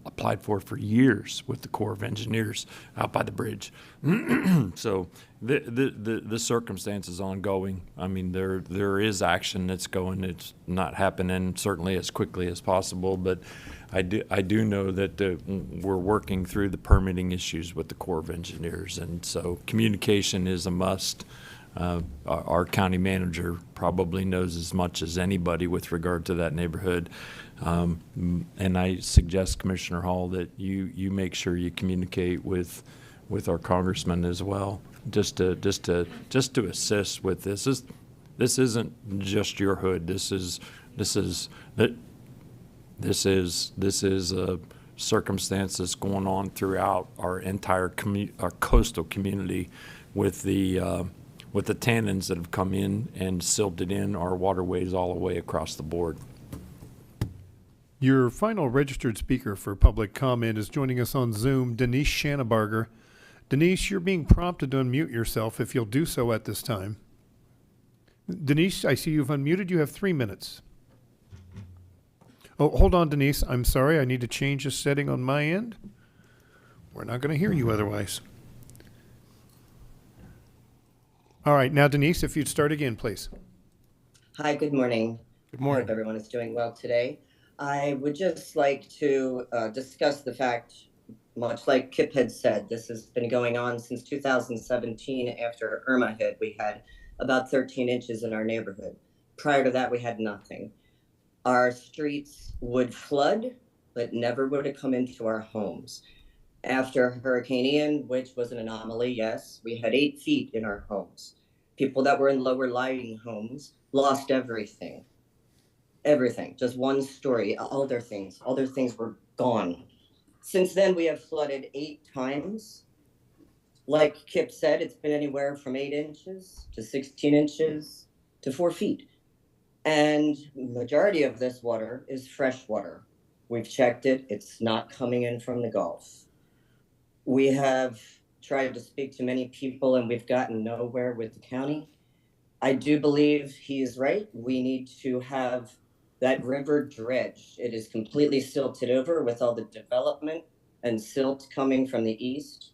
applied for years with the Corps of Engineers out by the bridge. So the circumstance is ongoing. I mean, there is action that's going. It's not happening certainly as quickly as possible, but I do know that we're working through the permitting issues with the Corps of Engineers, and so communication is a must. Our county manager probably knows as much as anybody with regard to that neighborhood. And I suggest, Commissioner Hall, that you make sure you communicate with our congressman as well, just to assist with this. This isn't just your hood. This This is a circumstance that's going on throughout our entire our coastal community with the tannins that have come in and silted in our waterways all the way across the board. Your final registered speaker for public comment is joining us on Zoom, Denise Schannebarger. Denise, you're being prompted to unmute yourself if you'll do so at this time. Denise, I see you've unmuted. You have 3 minutes. Oh, hold on, Denise. I'm sorry. I need to change a setting on my end. We're not going to hear you otherwise. All right. Now, Denise, if you'd start again, please. Hi, good morning. Good morning. I hope everyone is doing well today. I would just like to discuss the fact, much like Kip had said, this has been going on since 2017. After Irma hit, we had about 13 inches in our neighborhood. Prior to that, we had nothing. Our streets would flood, but never would it come into our homes. After Hurricane Ian, which was an anomaly, yes, we had 8 feet in our homes. People that were in lower lying homes lost everything. Everything, just one story, all their things were gone. Since then, we have flooded 8 times. Like Kip said, it's been anywhere from 8 inches to 16 inches to 4 feet. And the majority of this water is fresh water. We've checked it. It's not coming in from the Gulf. We have tried to speak to many people, and we've gotten nowhere with the county. I do believe he is right. We need to have that river dredged. It is completely silted over with all the development and silt coming from the east.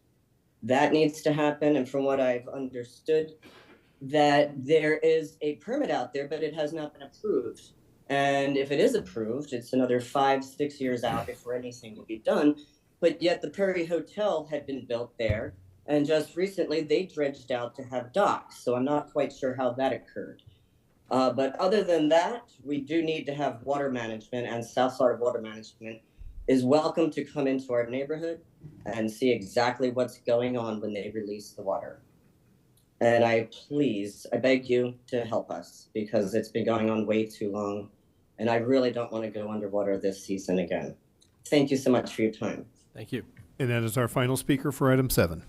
That needs to happen. And from what I've understood, that there is a permit out there, but it has not been approved. And if it is approved, it's another 5-6 years out before anything will be done. But yet the Prairie Hotel had been built there. And just recently they dredged out to have docks. So I'm not quite sure how that occurred. But other than that, we do need to have water management, and South Florida Water Management is welcome to come into our neighborhood and see exactly what's going on when they release the water. And I beg you to help us, because it's been going on way too long, and I really don't want to go underwater this season again. Thank you so much for your time. Thank you. And that is our final speaker for item 7.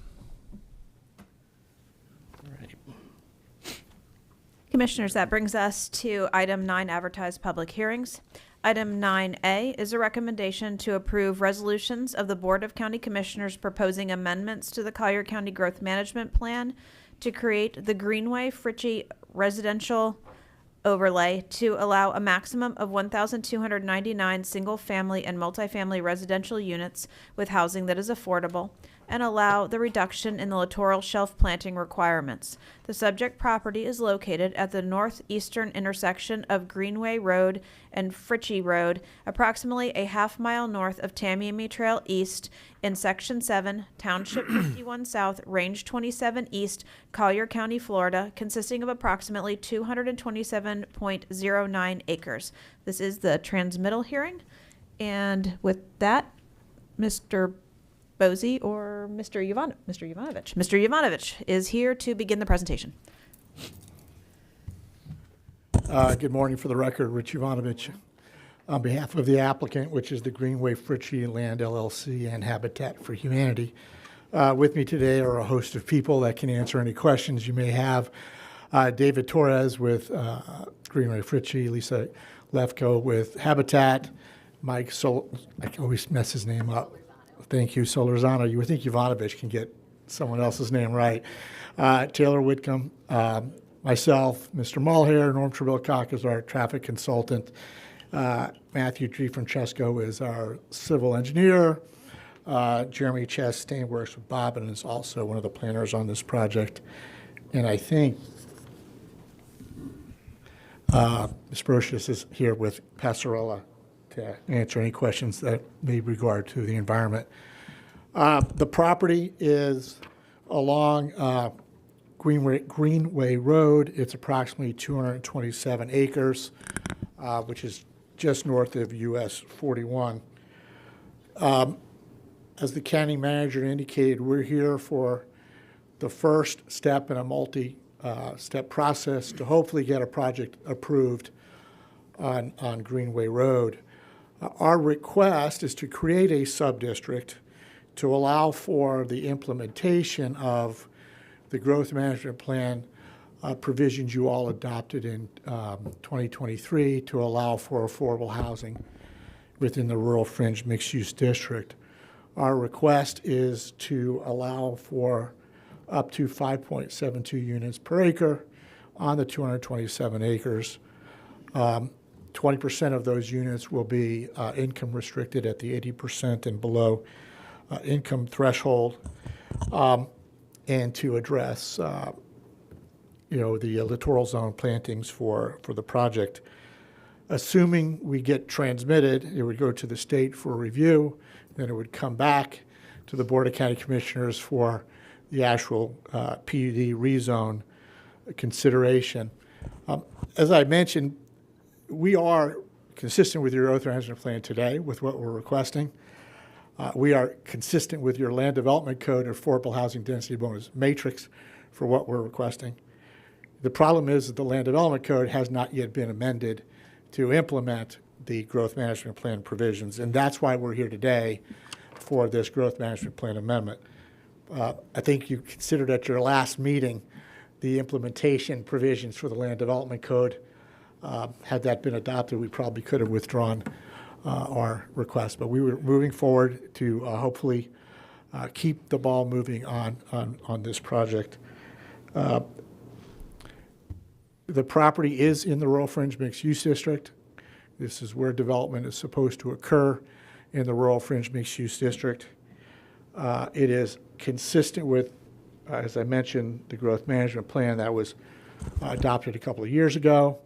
Commissioners, that brings us to item 9, advertised public hearings. Item 9A is a recommendation to approve resolutions of the Board of County Commissioners proposing amendments to the Collier County Growth Management Plan to create the Greenway Fritchie residential overlay to allow a maximum of 1,299 single-family and multifamily residential units with housing that is affordable, and allow the reduction in the littoral shelf planting requirements. The subject property is located at the northeastern intersection of Greenway Road and Fritchie Road, approximately a half-mile north of Tamiami Trail East in Section 7, Township 51 South, Range 27 East, Collier County, Florida, consisting of approximately 227.09 acres. This is the transmittal hearing. And with that, Mr. Bosey or Mr. Yovanovich. Mr. Yovanovich is here to begin the presentation. Good morning. For the record, Rich Yovanovich, on behalf of the applicant, which is the Greenway Fritchie Land LLC and Habitat for Humanity. With me today are a host of people that can answer any questions you may have. David Torres with Greenway Fritchie, Lisa Lefko with Habitat, Mike I always mess his name up. Thank you, Solorzano. You would think Yovanovich can get someone else's name right. Taylor Whitcomb, myself, Mr. Mulhair, Norm Trebilcock is our traffic consultant. Matthew DiFrancesco is our civil engineer. Jeremy Chastain works with Bob and is also one of the planners on this project. And I think Ms. Brocious is here with Passarella to answer any questions that may regard to the environment. The property is along Greenway Road. It's approximately 227 acres, which is just north of US 41. As the county manager indicated, we're here for the first step in a multi-step process to hopefully get a project approved on Greenway Road. Our request is to create a subdistrict to allow for the implementation of the growth management plan provisions you all adopted in 2023 to allow for affordable housing within the rural fringe mixed-use district. Our request is to allow for up to 5.72 units per acre on the 227 acres. 20% of those units will be income restricted at the 80% and below income threshold, and to address the littoral zone plantings for the project. Assuming we get transmitted, it would go to the state for review, then it would come back to the Board of County Commissioners for the actual PUD rezone consideration. As I mentioned, we are consistent with your growth management plan today with what we're requesting. We are consistent with your land development code and affordable housing density bonus matrix for what we're requesting. The problem is that the land development code has not yet been amended to implement the growth management plan provisions, and that's why we're here today for this growth management plan amendment. I think you considered at your last meeting the implementation provisions for the land development code. Had that been adopted, we probably could have withdrawn our request, but we were moving forward to hopefully keep the ball moving on this project. The property is in the rural fringe mixed use district. This is where development is supposed to occur in the rural fringe mixed use district. It is consistent with, as I mentioned, the growth management plan that was adopted a couple of years ago.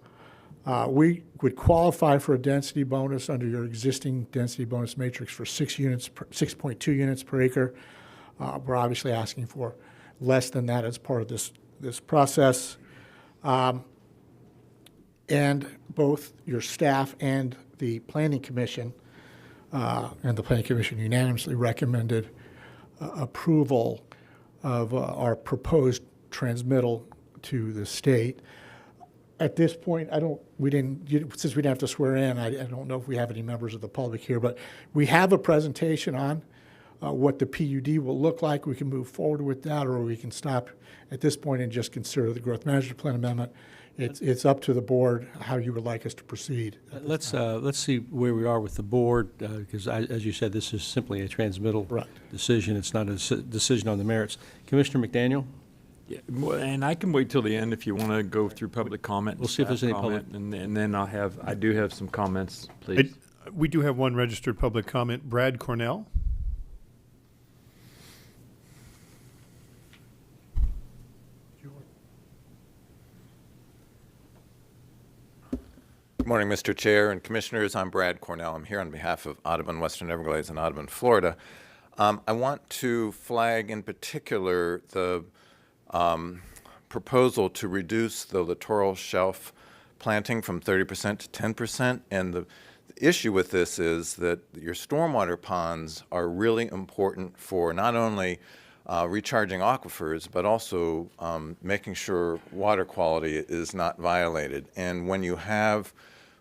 We would qualify for a density bonus under your existing density bonus matrix for 6.2 units per acre. We're obviously asking for less than that as part of this process. And both your staff and the Planning Commission unanimously recommended approval of our proposed transmittal to the state. At this point, since we didn't have to swear in, I don't know if we have any members of the public here, but we have a presentation on what the PUD will look like. We can move forward with that, or we can stop at this point and just consider the growth management plan amendment. It's up to the board how you would like us to proceed. Let's see where we are with the board, because as you said, this is simply a transmittal decision. It's not a decision on the merits. Commissioner McDaniel? Yeah, and I can wait till the end if you want to go through public comment. We'll see if there's any public. And then I do have some comments, please. We do have one registered public comment. Brad Cornell. Good morning, Mr. Chair and Commissioners. I'm Brad Cornell. I'm here on behalf of Audubon Western Everglades and Audubon, Florida. I want to flag in particular the proposal to reduce the littoral shelf planting from 30% to 10%. And the issue with this is that your stormwater ponds are really important for not only recharging aquifers, but also making sure water quality is not violated. And when you have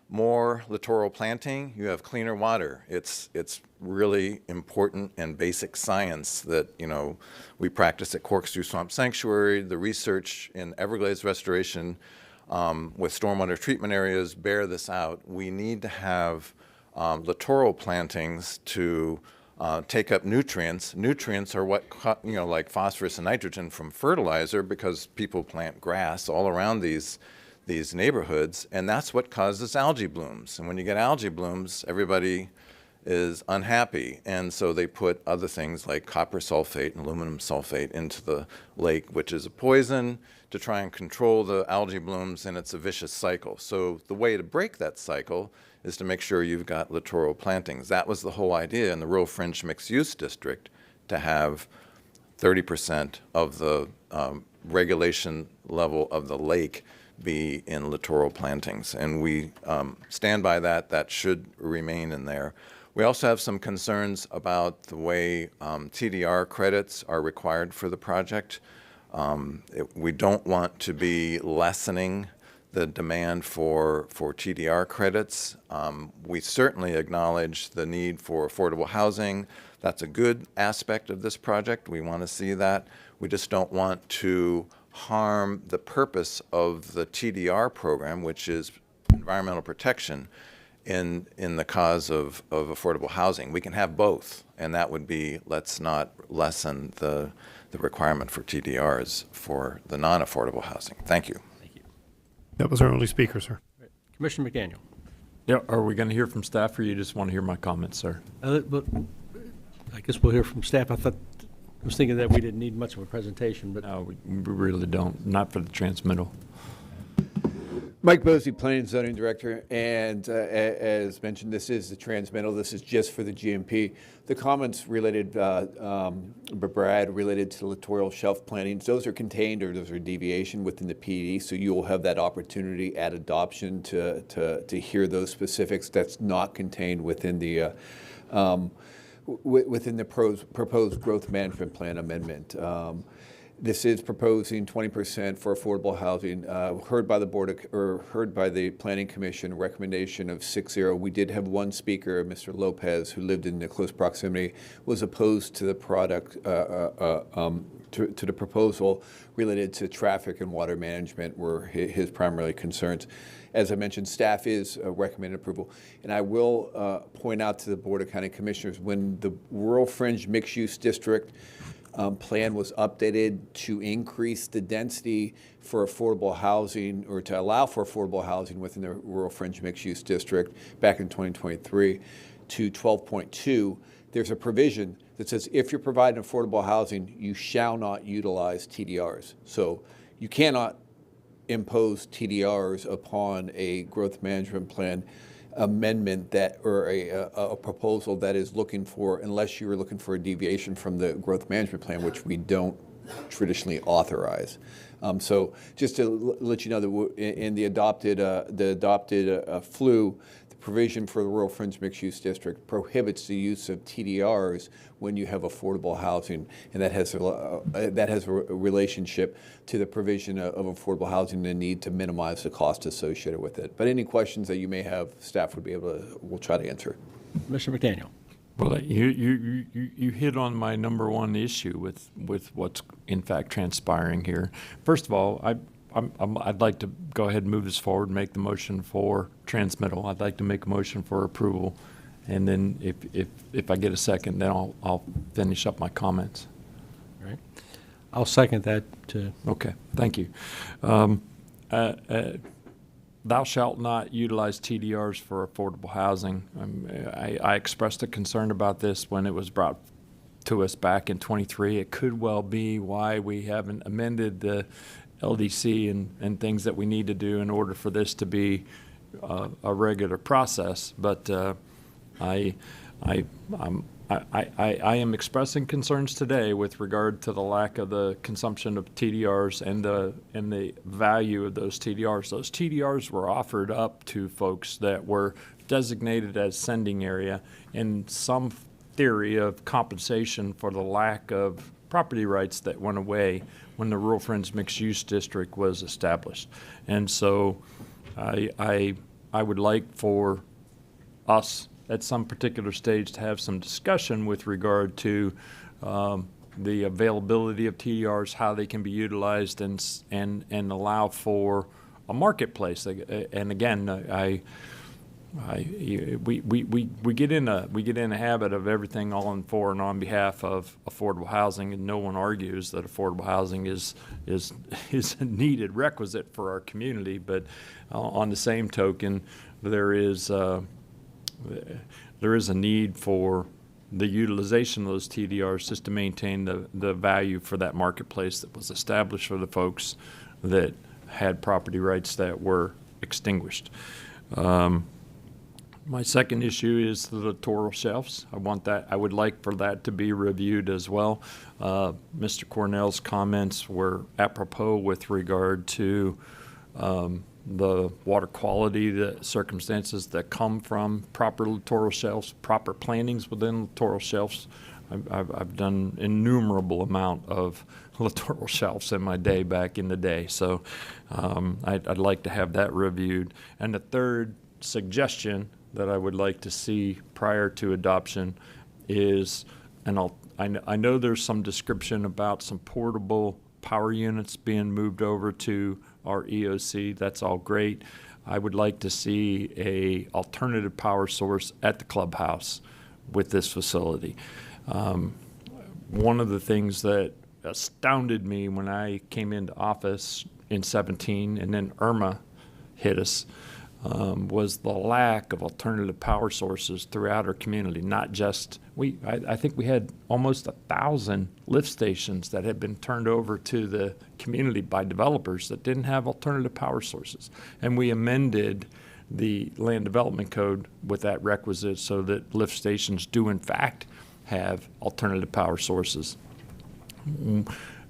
more littoral planting, you have cleaner water. It's really important and basic science that we practice at Corkscrew Swamp Sanctuary. The research in Everglades restoration with stormwater treatment areas bear this out. We need to have littoral plantings to take up nutrients. Nutrients are what like phosphorus and nitrogen from fertilizer, because people plant grass all around these neighborhoods, and that's what causes algae blooms. And when you get algae blooms, everybody is unhappy, and so they put other things like copper sulfate and aluminum sulfate into the lake, which is a poison, to try and control the algae blooms, and it's a vicious cycle. So the way to break that cycle is to make sure you've got littoral plantings. That was the whole idea in the rural fringe mixed use district, to have 30% of the regulation level of the lake be in littoral plantings. And we stand by that. That should remain in there. We also have some concerns about the way TDR credits are required for the project. We don't want to be lessening the demand for TDR credits. We certainly acknowledge the need for affordable housing. That's a good aspect of this project. We want to see that. We just don't want to harm the purpose of the TDR program, which is environmental protection, in the cause of affordable housing. We can have both, and that would be, let's not lessen the requirement for TDRs for the non-affordable housing. Thank you. That was our only speaker, sir. Commissioner McDaniel. Yeah, are we going to hear from staff, or you just want to hear my comments, sir? But I guess we'll hear from staff. I was thinking that we didn't need much of a presentation, but No, we really don't, not for the transmittal. Mike Bosey, Planning and Zoning Director, and as mentioned, this is the transmittal. This is just for the GMP. The comments related, Brad, related to littoral shelf plantings, those are contained, or those are deviation within the PED, so you will have that opportunity at adoption to hear those specifics. That's not contained within the proposed growth management plan amendment. This is proposing 20% for affordable housing. Heard by the heard by the Planning Commission, recommendation of 6-0. We did have one speaker, Mr. Lopez, who lived in the close proximity, was opposed to the product, to the proposal related to traffic and water management were his primary concerns. As I mentioned, staff is recommending approval. And I will point out to the Board of County Commissioners, when the Rural Fringe Mixed Use District plan was updated to increase the density for affordable housing, or to allow for affordable housing within the Rural Fringe Mixed Use District back in 2023 to 12.2, there's a provision that says if you're providing affordable housing, you shall not utilize TDRs. So you cannot impose TDRs upon a growth management plan amendment that, or a proposal that is looking for, unless you were looking for a deviation from the growth management plan, which we don't traditionally authorize. So just to let you know that in the adopted FLU, the provision for the Rural Fringe Mixed Use District prohibits the use of TDRs when you have affordable housing, and that has a relationship to the provision of affordable housing and the need to minimize the cost associated with it. But any questions that you may have, staff would be able to, we'll try to answer. Mr. McDaniel. Well, you hit on my number one issue with what's in fact transpiring here. First of all, I'd like to go ahead and move this forward and make the motion for transmittal. I'd like to make a motion for approval, and then if I get a second, then I'll finish up my comments. All right. I'll second that. Okay, thank you. Thou shalt not utilize TDRs for affordable housing. I expressed a concern about this when it was brought to us back in 23. It could well be why we haven't amended the LDC and things that we need to do in order for this to be a regular process. But I am expressing concerns today with regard to the lack of the consumption of TDRs and the value of those TDRs. Those TDRs were offered up to folks that were designated as sending area, in some theory of compensation for the lack of property rights that went away when the Rural Fringe Mixed Use District was established. And so I would like for us at some particular stage to have some discussion with regard to the availability of TDRs, how they can be utilized, and allow for a marketplace. And again, we get in a habit of everything all in for and on behalf of affordable housing, and no one argues that affordable housing is a needed requisite for our community. But on the same token, there is a need for the utilization of those TDRs just to maintain the value for that marketplace that was established for the folks that had property rights that were extinguished. My second issue is the littoral shelves. I would like for that to be reviewed as well. Mr. Cornell's comments were apropos with regard to the water quality, the circumstances that come from proper littoral shelves, proper plantings within littoral shelves. I've done innumerable amount of littoral shelves in my day back in the day. So I'd like to have that reviewed. And the third suggestion that I would like to see prior to adoption is, and I know there's some description about some portable power units being moved over to our EOC. That's all great. I would like to see a alternative power source at the clubhouse with this facility. One of the things that astounded me when I came into office in 17 and then Irma hit us was the lack of alternative power sources throughout our community. Not just, I think we had almost 1,000 lift stations that had been turned over to the community by developers that didn't have alternative power sources. And we amended the land development code with that requisite so that lift stations do in fact have alternative power sources.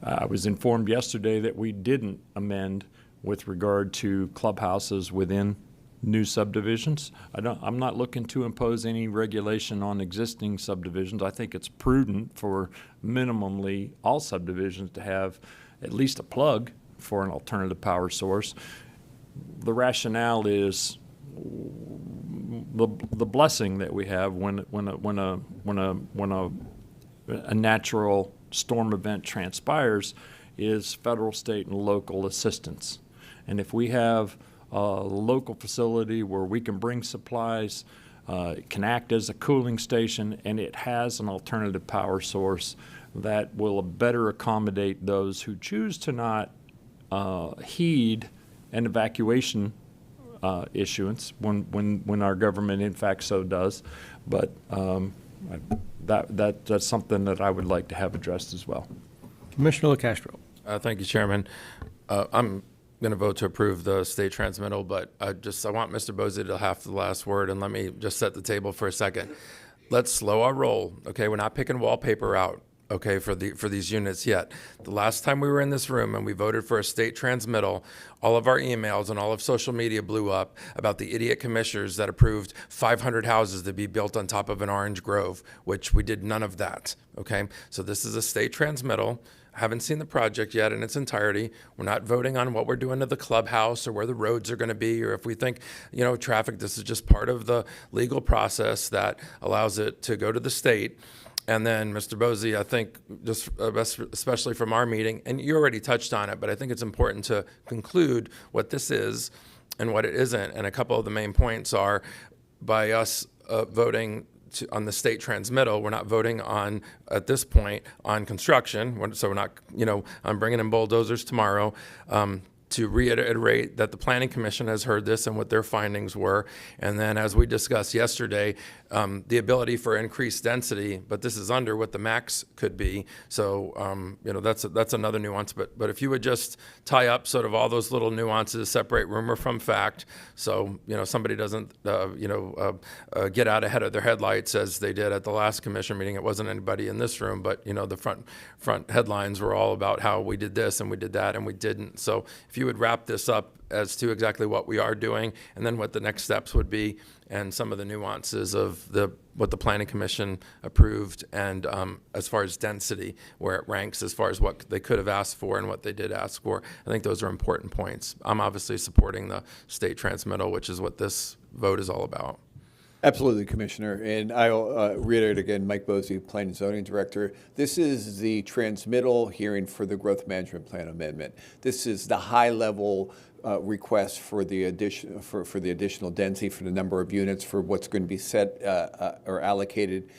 I was informed yesterday that we didn't amend with regard to clubhouses within new subdivisions. I'm not looking to impose any regulation on existing subdivisions. I think it's prudent for minimally all subdivisions to have at least a plug for an alternative power source. The rationale is the blessing that we have when a natural storm event transpires is federal, state, and local assistance. And if we have a local facility where we can bring supplies, it can act as a cooling station, and it has an alternative power source that will better accommodate those who choose to not heed an evacuation issuance when our government in fact so does. But that's something that I would like to have addressed as well. Commissioner LaCastro. Thank you, Chairman. I'm going to vote to approve the state transmittal, but I want Mr. Bozzi to have the last word, and let me just set the table for a second. Let's slow our roll, okay? We're not picking wallpaper out, okay, for these units yet. The last time we were in this room and we voted for a state transmittal, all of our emails and all of social media blew up about the idiot commissioners that approved 500 houses to be built on top of an orange grove, which we did none of that, okay? So this is a state transmittal. Haven't seen the project yet in its entirety. We're not voting on what we're doing to the clubhouse or where the roads are going to be, or if we think, traffic. This is just part of the legal process that allows it to go to the state. And then, Mr. Bozzi, I think, just especially from our meeting, and you already touched on it, but I think it's important to conclude what this is and what it isn't. And a couple of the main points are, by us voting on the state transmittal, we're not voting on, at this point, on construction. So we're not, I'm bringing in bulldozers tomorrow. To reiterate that the Planning Commission has heard this and what their findings were. And then, as we discussed yesterday, the ability for increased density, but this is under what the max could be. So, that's another nuance. But if you would just tie up sort of all those little nuances, separate rumor from fact, so, somebody doesn't, get out ahead of their headlights as they did at the last commission meeting. It wasn't anybody in this room, but, the front headlines were all about how we did this and we did that and we didn't. So if you would wrap this up as to exactly what we are doing and then what the next steps would be and some of the nuances of what the Planning Commission approved and as far as density, where it ranks as far as what they could have asked for and what they did ask for. I think those are important points. I'm obviously supporting the state transmittal, which is what this vote is all about. Absolutely, Commissioner. And I'll reiterate again, Mike Bozzi, Planning and Zoning Director. This is the transmittal hearing for the Growth Management Plan amendment. This is the high-level request for the addition for the additional density, for the number of units, for what's going to be set or allocated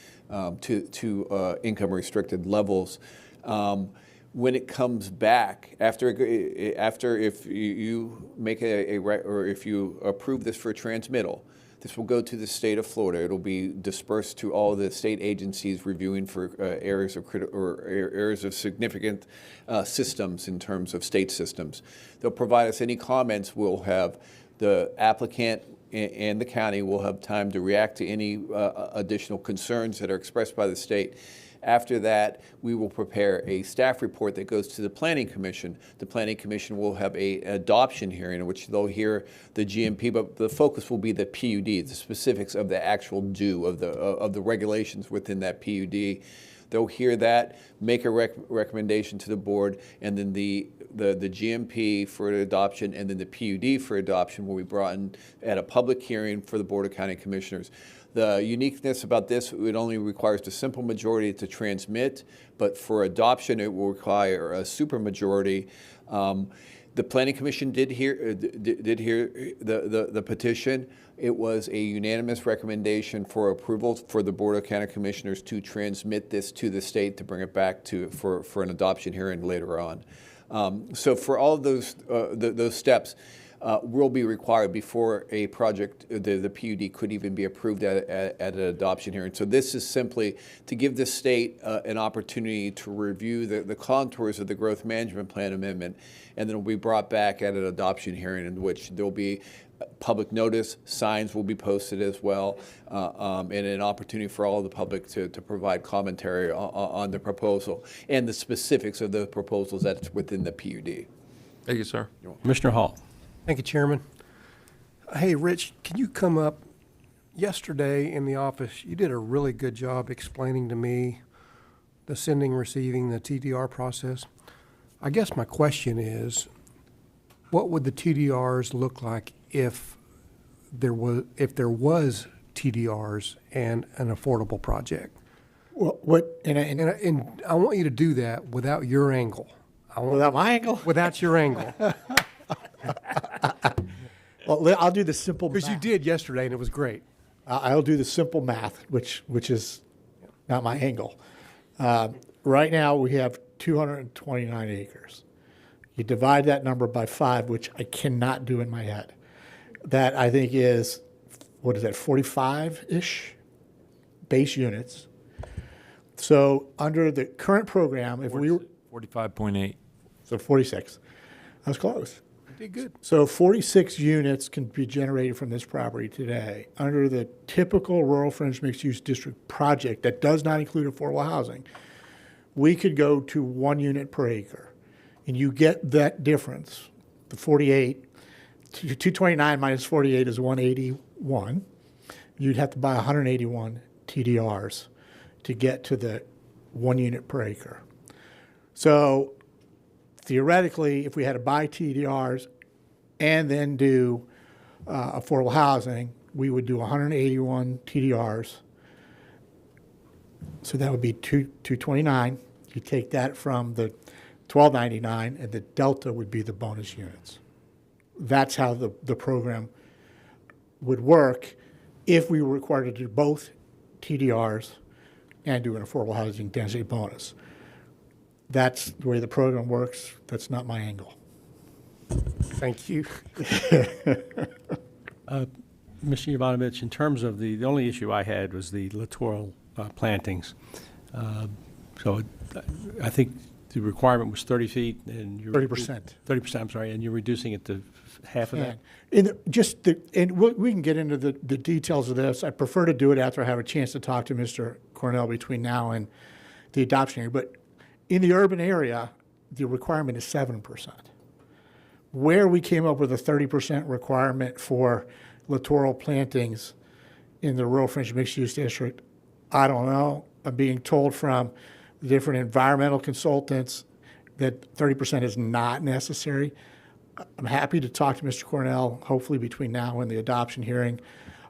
to income-restricted levels. When it comes back, after if you make or if you approve this for transmittal, this will go to the state of Florida. It'll be dispersed to all the state agencies reviewing for areas of significant systems in terms of state systems. They'll provide us any comments. We'll have the applicant and the county will have time to react to any additional concerns that are expressed by the state. After that, we will prepare a staff report that goes to the Planning Commission. The Planning Commission will have an adoption hearing in which they'll hear the GMP, but the focus will be the PUD, the specifics of the actual of the regulations within that PUD. They'll hear that, make a recommendation to the board, and then the GMP for adoption and then the PUD for adoption will be brought in at a public hearing for the Board of County Commissioners. The uniqueness about this, it only requires the simple majority to transmit, but for adoption, it will require a supermajority. The Planning Commission did hear the petition. It was a unanimous recommendation for approval for the Board of County Commissioners to transmit this to the state to bring it back for an adoption hearing later on. So for all of those steps, will be required before a project, the PUD, could even be approved at an adoption hearing. So this is simply to give the state an opportunity to review the contours of the growth management plan amendment, and then it will be brought back at an adoption hearing in which there will be public notice, signs will be posted as well, and an opportunity for all of the public to provide commentary on the proposal and the specifics of the proposals that's within the PUD. Thank you, sir. Commissioner Hall. Thank you, Chairman. Hey, Rich, can you come up? Yesterday in the office, you did a really good job explaining to me the sending, receiving, the TDR process. I guess my question is, what would the TDRs look like if there was TDRs and an affordable project? Well, And I want you to do that without your angle. Without my angle? Without your angle. Well, I'll do the simple math. Because you did yesterday, and it was great. I'll do the simple math, which is not my angle. Right now, we have 229 acres. You divide that number by 5, which I cannot do in my head. That I think is, 45-ish base units. So under the current program, if we were 45.8. So 46. I was close. Did good. So 46 units can be generated from this property today. Under the typical rural fringe mixed-use district project that does not include affordable housing, we could go to 1 unit per acre. And you get that difference, the 48, 229 minus 48 is 181. You'd have to buy 181 TDRs to get to the 1 unit per acre. So theoretically, if we had to buy TDRs and then do affordable housing, we would do 181 TDRs. So that would be 229. You take that from the 1299, and the delta would be the bonus units. That's how the program would work if we were required to do both TDRs and do an affordable housing density bonus. That's the way the program works. That's not my angle. Thank you. Mr. Yovanovich, in terms of the only issue I had was the littoral plantings. So I think the requirement was 30 feet, and you're 30%. 30%. I'm sorry, and you're reducing it to half of that. And we can get into the details of this. I prefer to do it after I have a chance to talk to Mr. Cornell between now and the adoption hearing. But in the urban area, the requirement is 7%. Where we came up with a 30% requirement for littoral plantings in the rural fringe mixed-use district, I don't know. I'm being told from the different environmental consultants that 30% is not necessary. I'm happy to talk to Mr. Cornell, hopefully between now and the adoption hearing,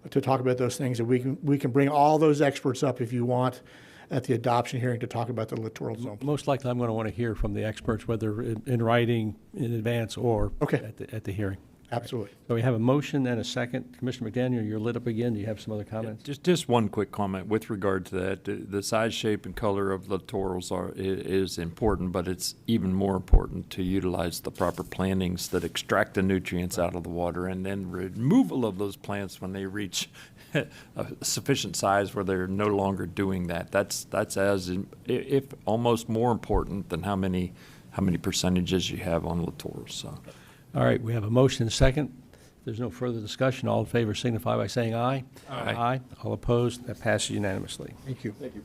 to talk about those things. And we can bring all those experts up if you want at the adoption hearing to talk about the littoral zone. Most likely, I'm going to want to hear from the experts, whether in writing in advance or at the hearing. Absolutely. So we have a motion and a second. Commissioner McDaniel, you're lit up again. Do you have some other comments? Just one quick comment with regard to that. The size, shape, and color of littorals is important, but it's even more important to utilize the proper plantings that extract the nutrients out of the water, and then removal of those plants when they reach a sufficient size where they're no longer doing that. That's if almost more important than how many percentages you have on littorals. So. All right, we have a motion and a second. If there's no further discussion, all in favor signify by saying aye. Aye. Aye. All opposed? That passes unanimously. Thank you. Thank you.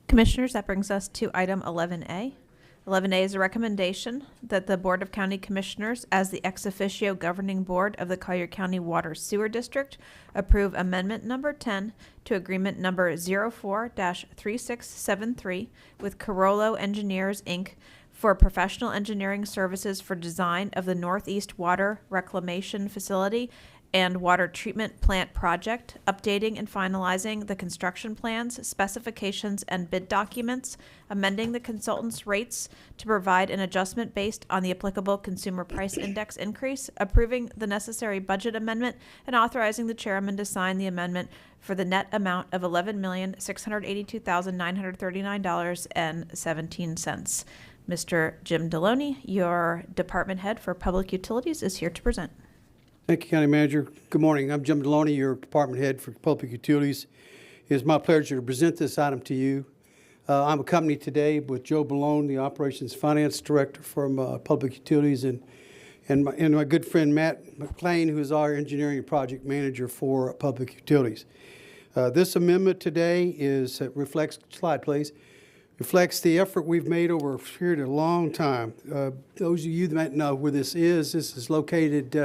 Commissioners, that brings us to item 11A. 11A is a recommendation that the Board of County Commissioners, as the ex officio governing board of the Collier County Water Sewer District, approve Amendment Number 10 to Agreement Number 04-3673 with Carollo Engineers, Inc. for professional engineering services for design of the Northeast Water Reclamation Facility and Water Treatment Plant Project, updating and finalizing the construction plans, specifications, and bid documents, amending the consultant's rates to provide an adjustment based on the applicable Consumer Price Index increase, approving the necessary budget amendment, and authorizing the chairman to sign the amendment for the net amount of $11,682,939.17. Mr. Jim Deloney, your department head for public utilities, is here to present. Thank you, County Manager. Good morning. I'm Jim Deloney, your department head for public utilities. It is my pleasure to present this item to you. I'm accompanied today with Joe Ballone, the Operations Finance Director from Public Utilities, and my good friend Matt McLean, who is our Engineering and Project Manager for Public Utilities. This amendment today reflects, slide please, reflects the effort we've made over a period of a long time. Those of you that might know where this is located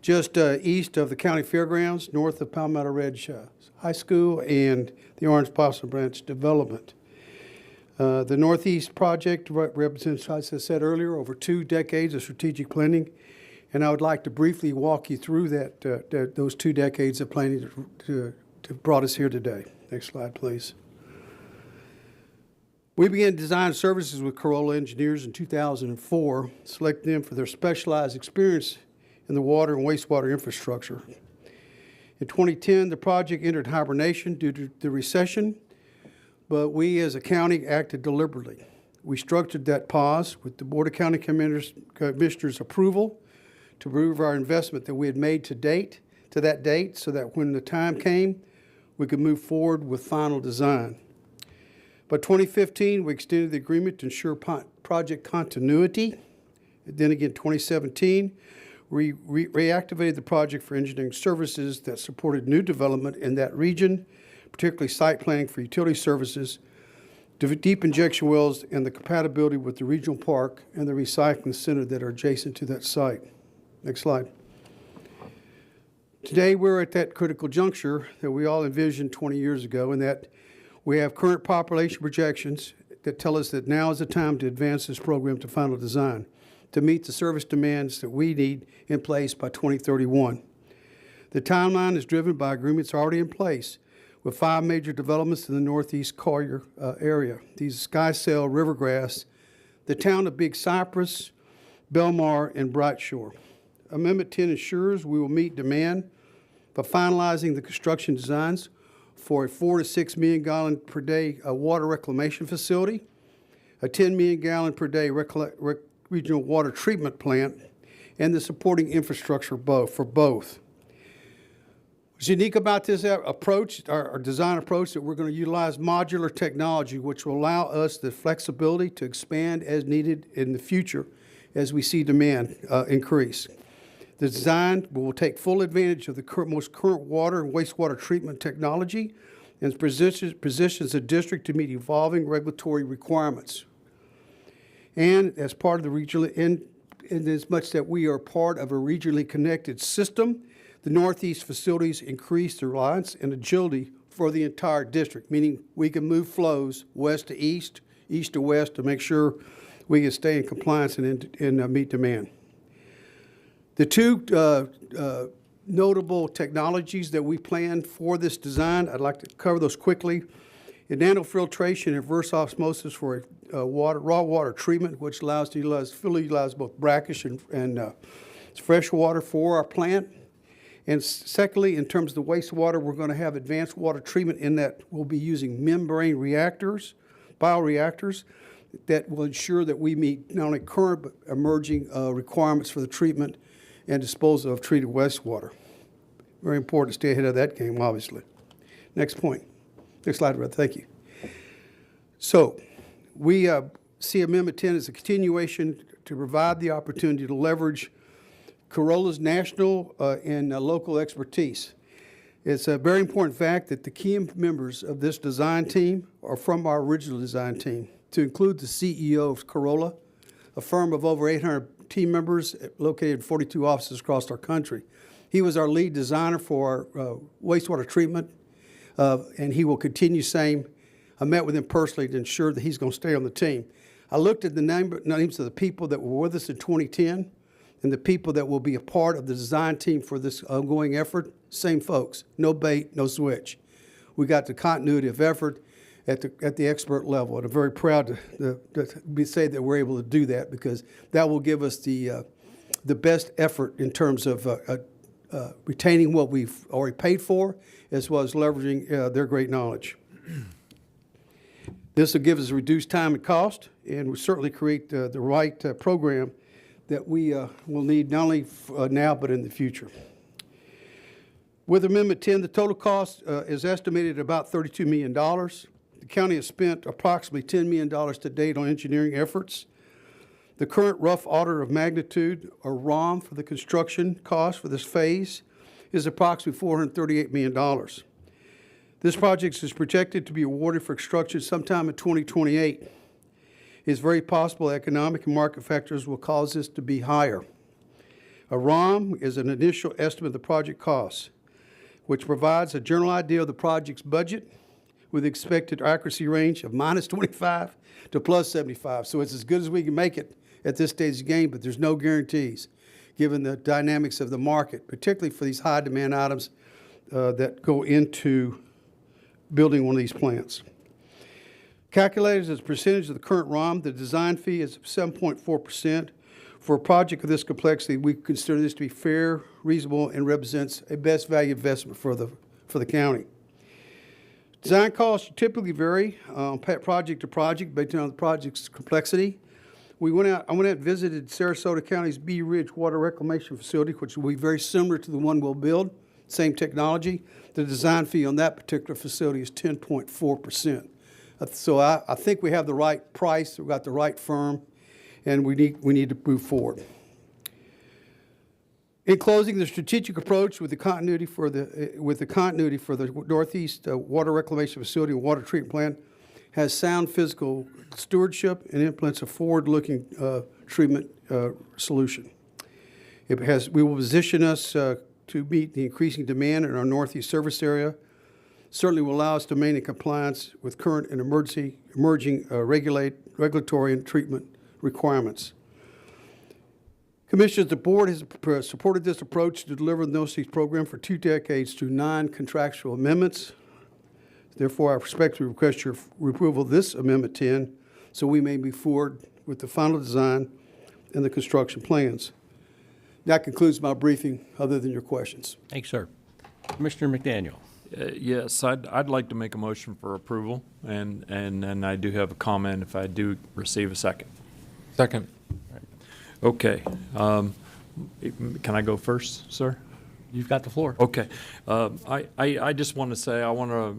just east of the county fairgrounds, north of Palmetto Ridge High School and the Orange Blossom Branch development. The Northeast project represents, as I said earlier, over 2 decades of strategic planning, and I would like to briefly walk you through those 2 decades of planning to brought us here today. Next slide, please. We began design services with Carollo Engineers in 2004, selecting them for their specialized experience in the water and wastewater infrastructure. In 2010, the project entered hibernation due to the recession, but we as a county acted deliberately. We structured that pause with the Board of County Commissioners' approval to prove our investment that we had made to that date, so that when the time came, we could move forward with final design. By 2015, we extended the agreement to ensure project continuity. And then again, 2017, we reactivated the project for engineering services that supported new development in that region, particularly site planning for utility services, deep injection wells, and the compatibility with the regional park and the recycling center that are adjacent to that site. Next slide. Today, we're at that critical juncture that we all envisioned 20 years ago, and that we have current population projections that tell us that now is the time to advance this program to final design, to meet the service demands that we need in place by 2031. The timeline is driven by agreements already in place with 5 major developments in the Northeast Collier area. These Skysail, Rivergrass, the town of Big Cypress, Belmar, and Brightshore. Amendment 10 ensures we will meet demand by finalizing the construction designs for a 4 to 6 million gallon per day water reclamation facility, a 10 million gallon per day regional water treatment plant, and the supporting infrastructure for both. What's unique about this approach, our design approach, that we're going to utilize modular technology, which will allow us the flexibility to expand as needed in the future as we see demand increase. The design will take full advantage of the most current water and wastewater treatment technology and positions the district to meet evolving regulatory requirements. And as part of the regionally, in as much that we are part of a regionally connected system, the Northeast facilities increase the reliance and agility for the entire district, meaning we can move flows west to east, east to west to make sure we can stay in compliance and meet demand. The 2 notable technologies that we planned for this design, I'd like to cover those quickly. Nanofiltration and reverse osmosis for raw water treatment, which allows to fully utilize both brackish and fresh water for our plant. And secondly, in terms of the wastewater, we're going to have advanced water treatment in that we'll be using membrane reactors, bioreactors, that will ensure that we meet not only current but emerging requirements for the treatment and disposal of treated wastewater. Very important to stay ahead of that game, obviously. Next point. Next slide, Red. Thank you. So we see Amendment 10 as a continuation to provide the opportunity to leverage Carollo's national and local expertise. It's a very important fact that the key members of this design team are from our original design team. to include the CEO of Corolla, a firm of over 800 team members located in 42 offices across our country. He was our lead designer for our wastewater treatment, and he will continue same. I met with him personally to ensure that he's going to stay on the team. I looked at the names of the people that were with us in 2010 and the people that will be a part of the design team for this ongoing effort. Same folks, no bait, no switch. We got the continuity of effort at the expert level, and I'm very proud to say that we're able to do that, because that will give us the best effort in terms of retaining what we've already paid for, as well as leveraging their great knowledge. This will give us reduced time and cost, and will certainly create the right program that we will need not only now but in the future. With Amendment 10, the total cost is estimated at about $32 million. The county has spent approximately $10 million to date on engineering efforts. The current rough order of magnitude, or ROM, for the construction cost for this phase is approximately $438 million. This project is projected to be awarded for construction sometime in 2028. It's very possible economic and market factors will cause this to be higher. A ROM is an initial estimate of the project costs, which provides a general idea of the project's budget with expected accuracy range of -25 to +75. So it's as good as we can make it at this stage of the game, but there's no guarantees given the dynamics of the market, particularly for these high demand items that go into building one of these plants. Calculated as a percentage of the current ROM, the design fee is 7.4%. For a project of this complexity, we consider this to be fair, reasonable, and represents a best value investment for the county. Design costs typically vary project to project based on the project's complexity. I went out and visited Sarasota County's Bee Ridge Water Reclamation Facility, which will be very similar to the one we'll build, same technology. The design fee on that particular facility is 10.4%. So I think we have the right price, we've got the right firm, and we need to move forward. In closing, the strategic approach with the continuity for the Northeast Water Reclamation Facility and Water Treatment Plant has sound physical stewardship and implements a forward-looking treatment solution. We will position us to meet the increasing demand in our Northeast service area. Certainly will allow us to remain in compliance with current and emerging regulatory and treatment requirements. Commissioners, the board has supported this approach to deliver the Northeast program for 2 decades through 9 contractual amendments. Therefore, I respectfully request your approval of this Amendment 10 so we may move forward with the final design and the construction plans. That concludes my briefing, other than your questions. Thanks, sir. Commissioner McDaniel. Yes, I'd like to make a motion for approval, and I do have a comment if I do receive a second. Second. Okay. Can I go first, sir? You've got the floor. Okay. I just want to say I want to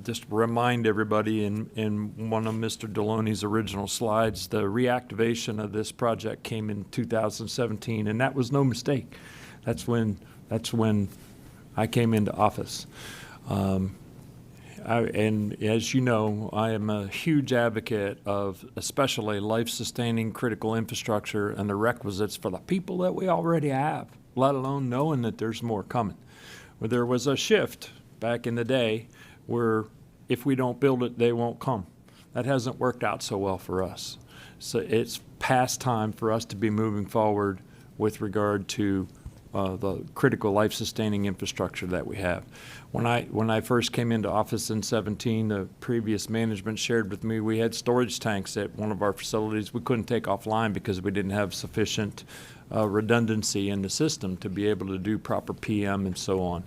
just remind everybody in one of Mr. Deloney's original slides, the reactivation of this project came in 2017, and that was no mistake. That's when I came into office. And as you know, I am a huge advocate of especially life-sustaining critical infrastructure and the requisites for the people that we already have, let alone knowing that there's more coming. Well, there was a shift back in the day where if we don't build it, they won't come. That hasn't worked out so well for us. So it's past time for us to be moving forward with regard to the critical life-sustaining infrastructure that we have. When I first came into office in 17, the previous management shared with me we had storage tanks at one of our facilities we couldn't take offline because we didn't have sufficient redundancy in the system to be able to do proper PM and so on.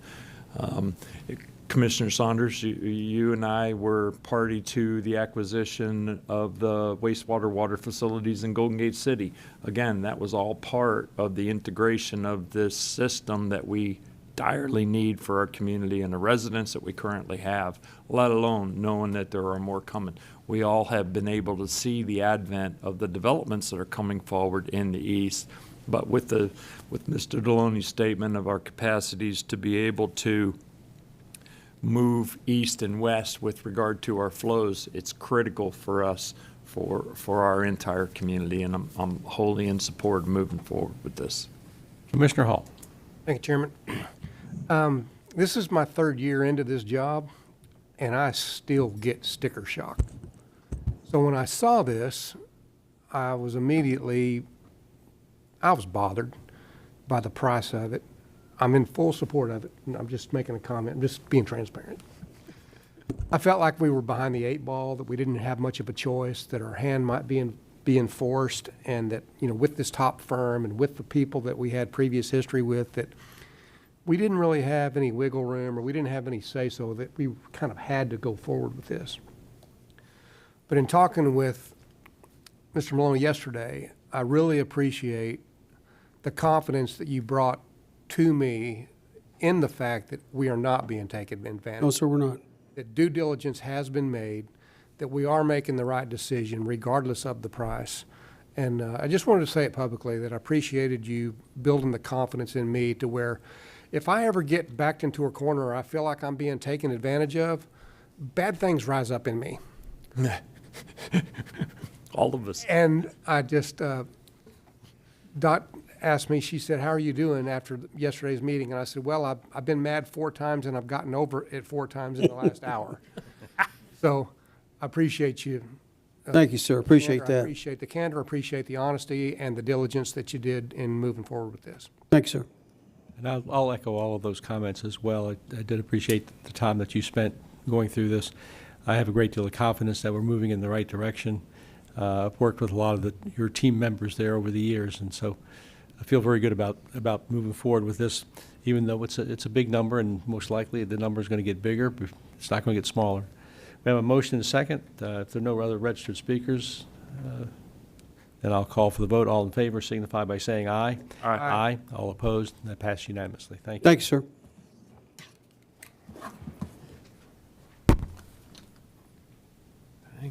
Commissioner Saunders, you and I were party to the acquisition of the wastewater water facilities in Golden Gate City. Again, that was all part of the integration of this system that we direly need for our community and the residents that we currently have, let alone knowing that there are more coming. We all have been able to see the advent of the developments that are coming forward in the east, but with Mr. Deloney's statement of our capacities to be able to move east and west with regard to our flows, it's critical for us for our entire community, and I'm wholly in support of moving forward with this. Commissioner Hall. Thank you, Chairman. This is my third year into this job, and I still get sticker shock. So when I saw this, I was bothered by the price of it. I'm in full support of it, and I'm just making a comment. I'm just being transparent. I felt like we were behind the eight ball, that we didn't have much of a choice, that our hand might be enforced, and that, with this top firm and with the people that we had previous history with, that we didn't really have any wiggle room, or we didn't have any say-so, that we kind of had to go forward with this. But in talking with Mr. Maloney yesterday, I really appreciate the confidence that you brought to me in the fact that we are not being taken advantage of. No, sir, we're not. That due diligence has been made, that we are making the right decision regardless of the price. And I just wanted to say it publicly, that I appreciated you building the confidence in me to where if I ever get backed into a corner or I feel like I'm being taken advantage of, bad things rise up in me. All of us. And I just, Dot asked me, she said, "How are you doing after yesterday's meeting?" And I said, "Well, I've been mad 4 times and I've gotten over it 4 times in the last hour." So I appreciate you. Thank you, sir. Appreciate candor. I that. appreciate the candor, appreciate the honesty and the diligence that you did in moving forward with this. Thank you, sir. And I'll echo all of those comments as well. I did appreciate the time that you spent going through this. I have a great deal of confidence that we're moving in the right direction. I've worked with a lot of your team members there over the years, and so I feel very good about moving forward with this, even though it's a big number, and most likely the number is going to get bigger, but it's not going to get smaller. We have a motion and a second. If there are no other registered speakers, then I'll call for the vote. All in favor signify by saying aye. Aye. Aye. All opposed. That passed unanimously. Thank you. Thank you, sir.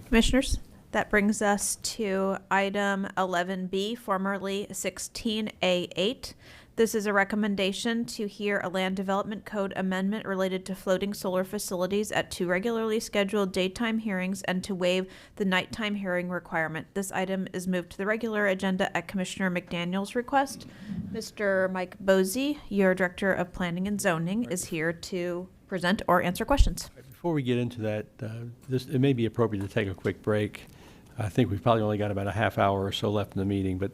Commissioners, that brings us to item 11B, formerly 16A8. This is a recommendation to hear a land development code amendment related to floating solar facilities at 2 regularly scheduled daytime hearings and to waive the nighttime hearing requirement. This item is moved to the regular agenda at Commissioner McDaniel's request. Mr. Mike Bosey, your Director of Planning and Zoning, is here to present or answer questions. Before we get into that, it may be appropriate to take a quick break. I think we've probably only got about a half hour or so left in the meeting, but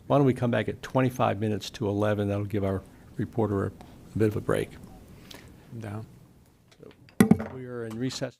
why don't we come back at 25 minutes to 11? That'll give our reporter a bit of a break. Down. We are in recess.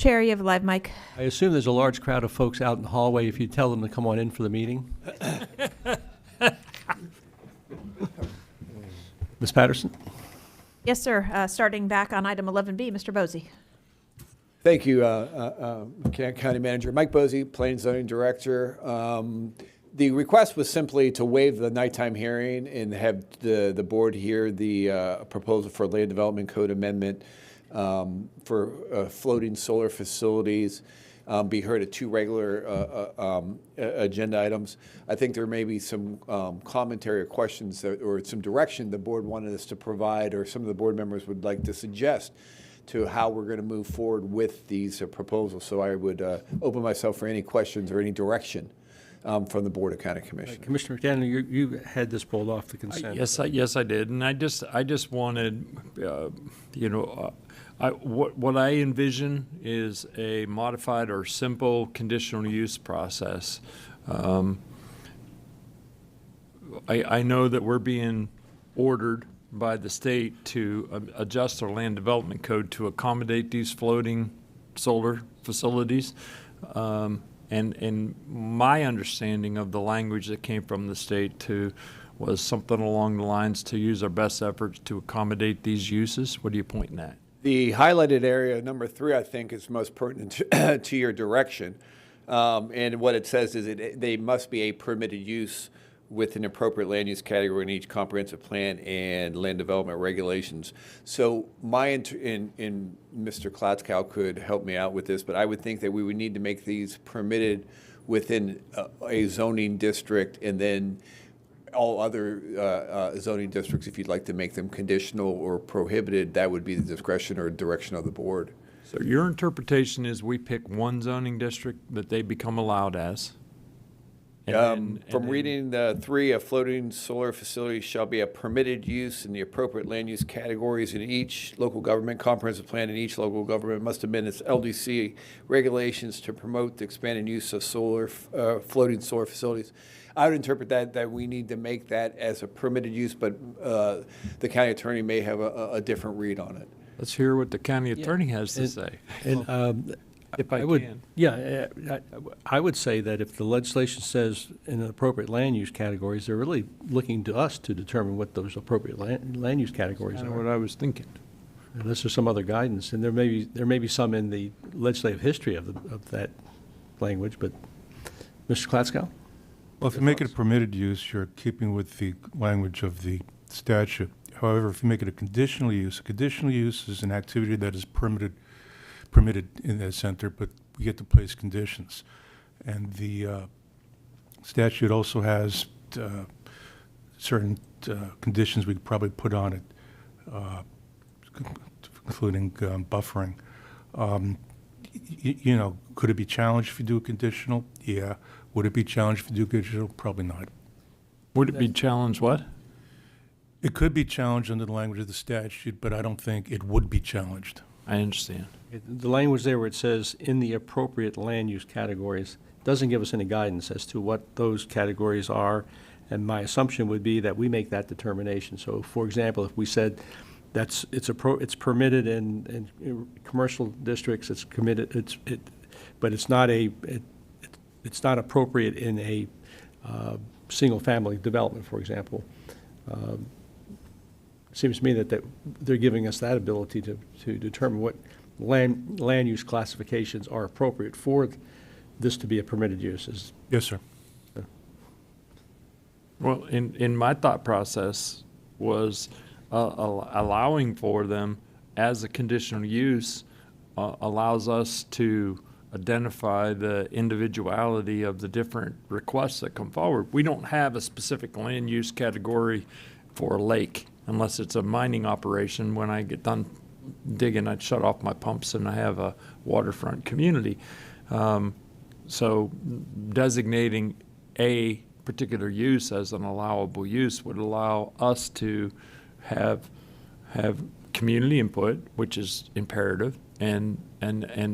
Chair, you have a live mic. I assume there's a large crowd of folks out in the hallway if you tell them to come on in for the meeting. Ms. Patterson? Yes, sir. Starting back on item 11B, Mr. Bosey. Thank you, County Manager. Mike Bosey, Planning Zoning Director. The request was simply to waive the nighttime hearing and have the board hear the proposal for land development code amendment for floating solar facilities be heard at two regular agenda items. I think there may be some commentary or questions or some direction the board wanted us to provide, or some of the board members would like to suggest to how we're going to move forward with these proposals. So I would open myself for any questions or any direction from the Board of County Commissioners. Commissioner McDaniel, you had this pulled off the consent. Yes, I did, and I just wanted, what I envision is a modified or simple conditional use process. I know that we're being ordered by the state to adjust our land development code to accommodate these floating solar facilities. And my understanding of the language that came from the state was something along the lines to use our best efforts to accommodate these uses. What are you pointing at? The highlighted area, number 3, I think is most pertinent to your direction. And what it says is they must be a permitted use with an appropriate land use category in each comprehensive plan and land development regulations. So and Mr. Klatzkow could help me out with this, but I would think that we would need to make these permitted within a zoning district, and then all other zoning districts, if you'd like to make them conditional or prohibited, that would be the discretion or direction of the board. So your interpretation is we pick one zoning district that they become allowed as? Reading the 3, a floating solar facility shall be a permitted use in the appropriate land use categories in each local government. Comprehensive plan in each local government must amend its LDC regulations to promote the expanded use of floating solar facilities. I would interpret that we need to make that as a permitted use, but the county attorney may have a different read on it. Let's hear what the county attorney has to say. And if I would, can. Yeah, I would say that if the legislation says in appropriate land use categories, they're really looking to us to determine what those appropriate land use categories That's are. what I was thinking. Unless there's some other guidance, and there may be some in the legislative history of that language. But Mr. Klatzkow? Well, if you make it a permitted use, you're keeping with the language of the statute. However, if you make it a conditional use is an activity that is permitted in that center, but we get to place conditions. And the statute also has certain conditions we could probably put on it, including buffering. Could it be challenged if you do a conditional? Yeah. Would it be challenged if you do conditional? Probably not. Would it be challenged what? It could be challenged under the language of the statute, but I don't think it would be challenged. I understand. The language there where it says in the appropriate land use categories doesn't give us any guidance as to what those categories are, and my assumption would be that we make that determination. So, for example, if we said it's permitted in commercial districts, but it's not appropriate in a single-family development, for example. It seems to me that they're giving us that ability to determine what land use classifications are appropriate for this to be a permitted use. Yes, sir. Well, in my thought process was allowing for them as a conditional use allows us to identify the individuality of the different requests that come forward. We don't have a specific land use category for a lake unless it's a mining operation. When I get done digging, I shut off my pumps and I have a waterfront community. So designating a particular use as an allowable use would allow us to have community input, which is imperative, and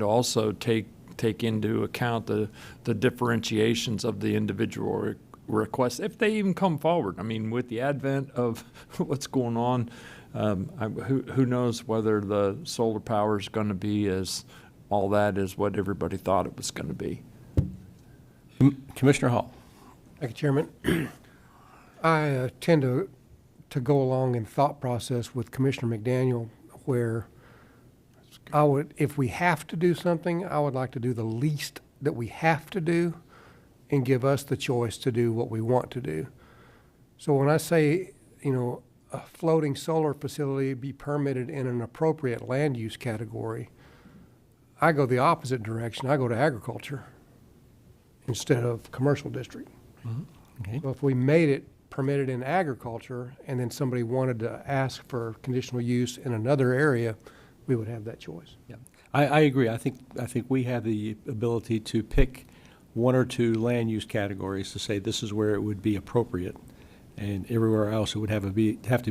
also take into account the differentiations of the individual requests, if they even come forward. I mean, with the advent of what's going on, who knows whether the solar power is going to be as all that is what everybody thought it was going to be. Commissioner Hall. Thank you, Chairman. I tend to go along in thought process with Commissioner McDaniel, where I would, if we have to do something, I would like to do the least that we have to do and give us the choice to do what we want to do. So when I say, a floating solar facility be permitted in an appropriate land use category, I go the opposite direction. I go to agriculture instead of commercial district. Okay. So if we made it permitted in agriculture and then somebody wanted to ask for conditional use in another area, we would have that choice. Yeah, I agree. I think we have the ability to pick one or two land use categories to say this is where it would be appropriate, and everywhere else it would have to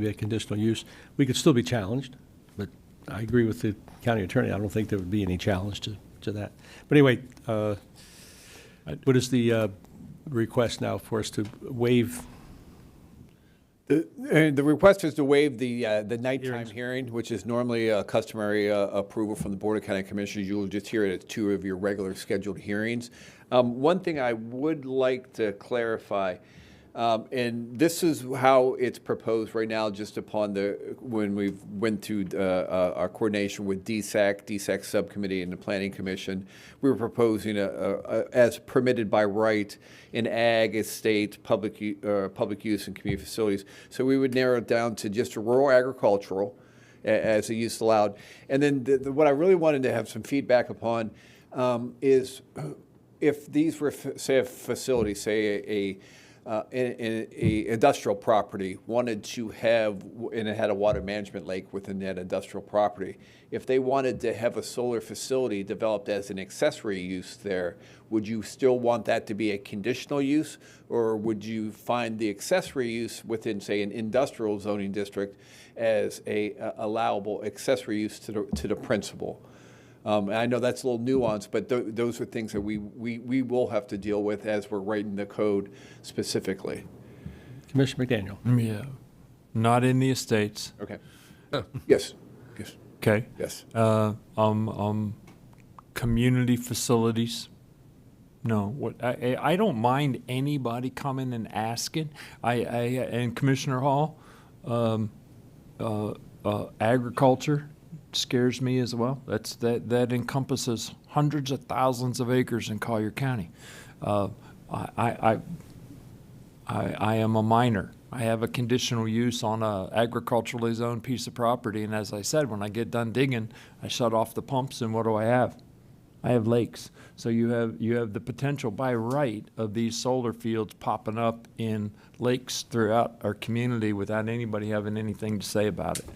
be a conditional use. We could still be challenged, but I agree with the county attorney. I don't think there would be any challenge to that. But anyway, what is the request now for us to waive? The request is to waive the nighttime hearing, which is normally a customary approval from the Board of County Commissioners. You will just hear it at 2 of your regular scheduled hearings. One thing I would like to clarify, and this is how it's proposed right now, just upon when we went through our coordination with DSAC Subcommittee and the Planning Commission, we were proposing as permitted by right in ag, estate, public use, and community facilities. So we would narrow it down to just a rural agricultural as a use allowed. And then what I really wanted to have some feedback upon is if these were, say, a facility, say an industrial property wanted to have, and it had a water management lake within that industrial property, if they wanted to have a solar facility developed as an accessory use there, would you still want that to be a conditional use, or would you find the accessory use within, say, an industrial zoning district as a allowable accessory use to the principal? And I know that's a little nuanced, but those are things that we will have to deal with as we're writing the code specifically. Commissioner McDaniel. Yeah, not in the estates. Okay. Yes. Yes. Okay. Yes. Community facilities. No, what I don't mind anybody coming and asking. And Commissioner Hall, agriculture scares me as well. That encompasses hundreds of thousands of acres in Collier County. I am a miner. I have a conditional use on a agriculturally zoned piece of property, and as I said, when I get done digging, I shut off the pumps, and what do I have? I have lakes. So you have the potential by right of these solar fields popping up in lakes throughout our community without anybody having anything to say about it.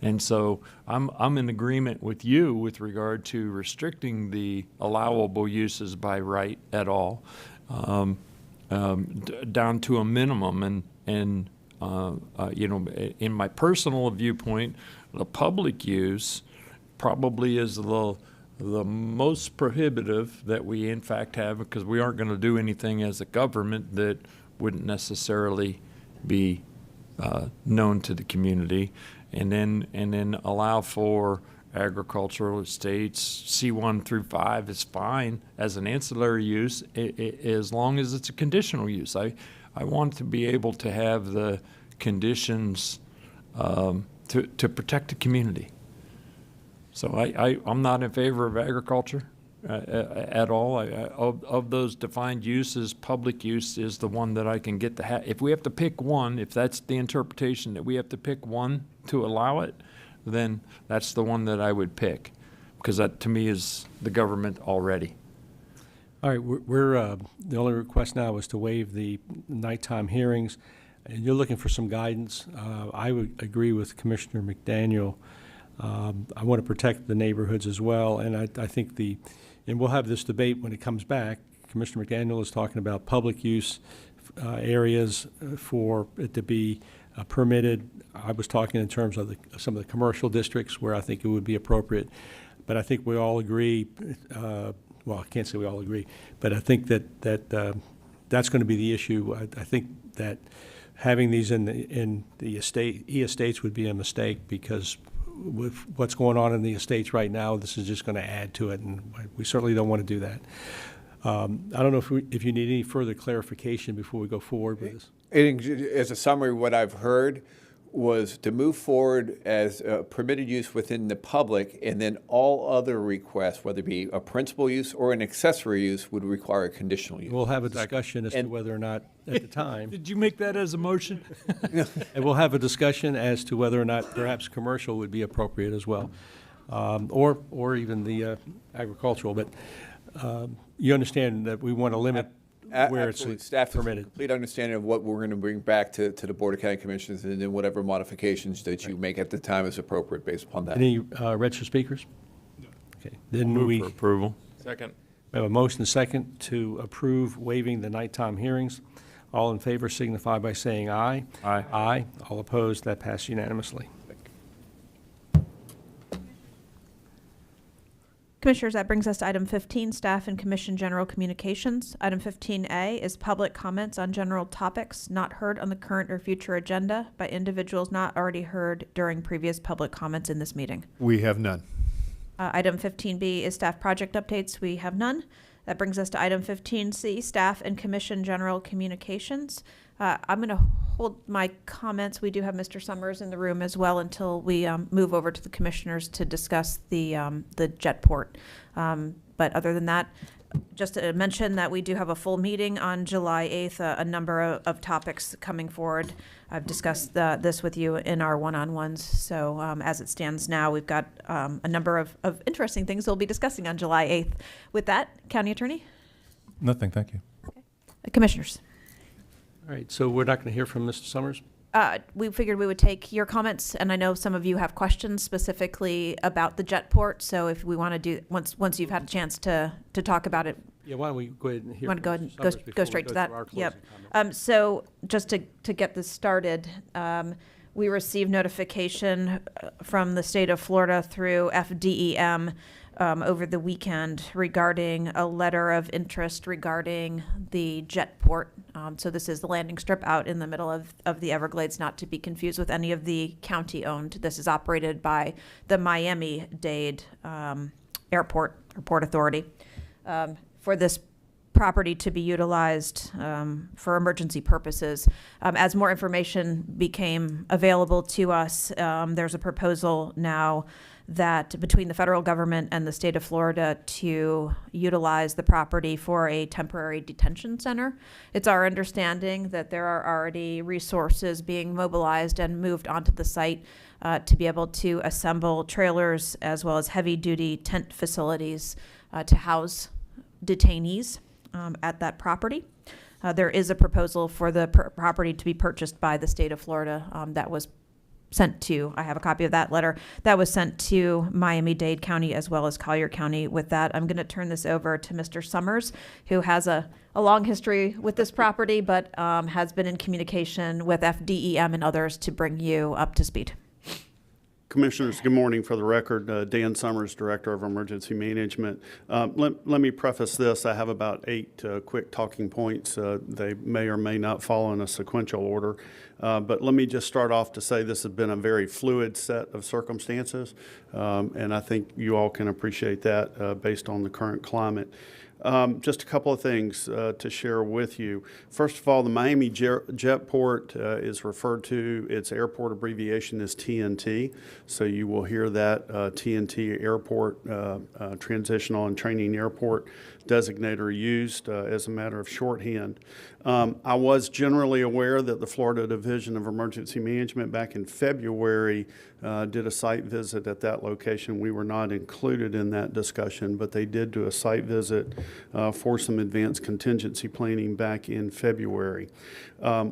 And so I'm in agreement with you with regard to restricting the allowable uses by right at all, down to a minimum. And in my personal viewpoint, the public use probably is the most prohibitive that we in fact have, because we aren't going to do anything as a government that wouldn't necessarily be known to the community. And then allow for agricultural estates. C1 through 5 is fine as an ancillary use, as long as it's a conditional use. I want to be able to have the conditions to protect the community. So I'm not in favor of agriculture at all. Of those defined uses, public use is the one that I can get to if we have to pick one, if that's the interpretation that we have to pick one to allow it, then that's the one that I would pick, because that to me is the government already. All right, we're the only request now is to waive the nighttime hearings, and you're looking for some guidance. I would agree with Commissioner McDaniel. I want to protect the neighborhoods as well, and I think and we'll have this debate when it comes back. Commissioner McDaniel is talking about public use areas for it to be permitted. I was talking in terms of some of the commercial districts where I think it would be appropriate. But I think we all agree, well, I can't say we all agree, but I think that that's going to be the issue. I think that having these in the estates would be a mistake, because with what's going on in the estates right now, this is just going to add to it, and we certainly don't want to do that. I don't know if you need any further clarification before we go forward with this. As a summary, what I've heard was to move forward as a permitted use within the public, and then all other requests, whether it be a principal use or an accessory use, would require a conditional use. We'll have a discussion as to whether or not, at the time, Did you make that as a motion? and we'll have a discussion as to whether or not perhaps commercial would be appropriate as well, or even the agricultural. But you understand that we want to limit where it's Absolutely. Staff has a permitted. complete understanding of what we're going to bring back to the Board of County Commissioners, and then whatever modifications that you make at the time is appropriate based upon that. Any registered speakers? No. Okay, then Move for approval. Second. We have a motion and second to approve waiving the nighttime hearings. All in favor signify by saying aye. Aye. Aye. All opposed, that passed unanimously. Commissioners, that brings us to item 15, Staff and Commission General Communications. Item 15A is public comments on general topics not heard on the current or future agenda by individuals not already heard during previous public comments in this meeting. We have none. Item 15B is staff project updates. We have none. That brings us to item 15C, Staff and Commission General Communications. I'm going to hold my comments. We do have Mr. Summers in the room as well until we move over to the commissioners to discuss the Jetport. But other than that, just to mention that we do have a full meeting on July 8th, a number of topics coming forward. I've discussed this with you in our one-on-ones. So as it stands now, we've got a number of interesting things we'll be discussing on July 8th. With that, County Attorney? Nothing, thank you. Commissioners? All right, so we're not going to hear from Mr. Summers? We figured we would take your comments, and I know some of you have questions specifically about the Jetport. So if we want to do, once you've had a chance to talk about it. Yeah, why don't we go ahead and hear Want to from go ahead Mr. and Summers go before we straight go to that? our closing Yep. comments. So just to get this started, we received notification from the state of Florida through FDEM over the weekend regarding a letter of interest regarding the Jetport. So this is the landing strip out in the middle of the Everglades, not to be confused with any of the county-owned. This is operated by the Miami-Dade Airport or Port Authority. For this property to be utilized for emergency purposes. As more information became available to us, there's a proposal now that between the federal government and the state of Florida to utilize the property for a temporary detention center. It's our understanding that there are already resources being mobilized and moved onto the site to be able to assemble trailers as well as heavy-duty tent facilities to house detainees at that property. There is a proposal for the property to be purchased by the state of Florida that was sent to, I have a copy of that letter, that was sent to Miami-Dade County as well as Collier County. With that, I'm going to turn this over to Mr. Summers, who has a long history with this property, but has been in communication with FDEM and others to bring you up to speed. Commissioners, good morning. For the record, Dan Summers, Director of Emergency Management. Let me preface this. I have about 8 quick talking points. They may or may not follow in a sequential order. But let me just start off to say this has been a very fluid set of circumstances, and I think you all can appreciate that based on the current climate. Just a couple of things to share with you. First of all, the Miami Jetport is referred to, its airport abbreviation is TNT. So you will hear that TNT Airport, Transitional and Training Airport designator used as a matter of shorthand. I was generally aware that the Florida Division of Emergency Management back in February did a site visit at that location. We were not included in that discussion, but they did do a site visit for some advanced contingency planning back in February.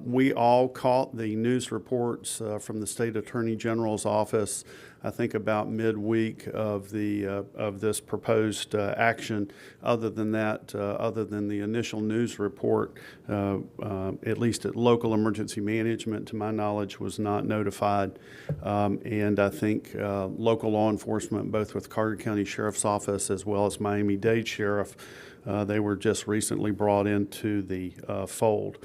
We all caught the news reports from the State Attorney General's office, I think about midweek of this proposed action. Other than that, other than the initial news report, at least at local emergency management, to my knowledge, was not notified. And I think local law enforcement, both with Collier County Sheriff's Office as well as Miami-Dade Sheriff, They were just recently brought into the fold.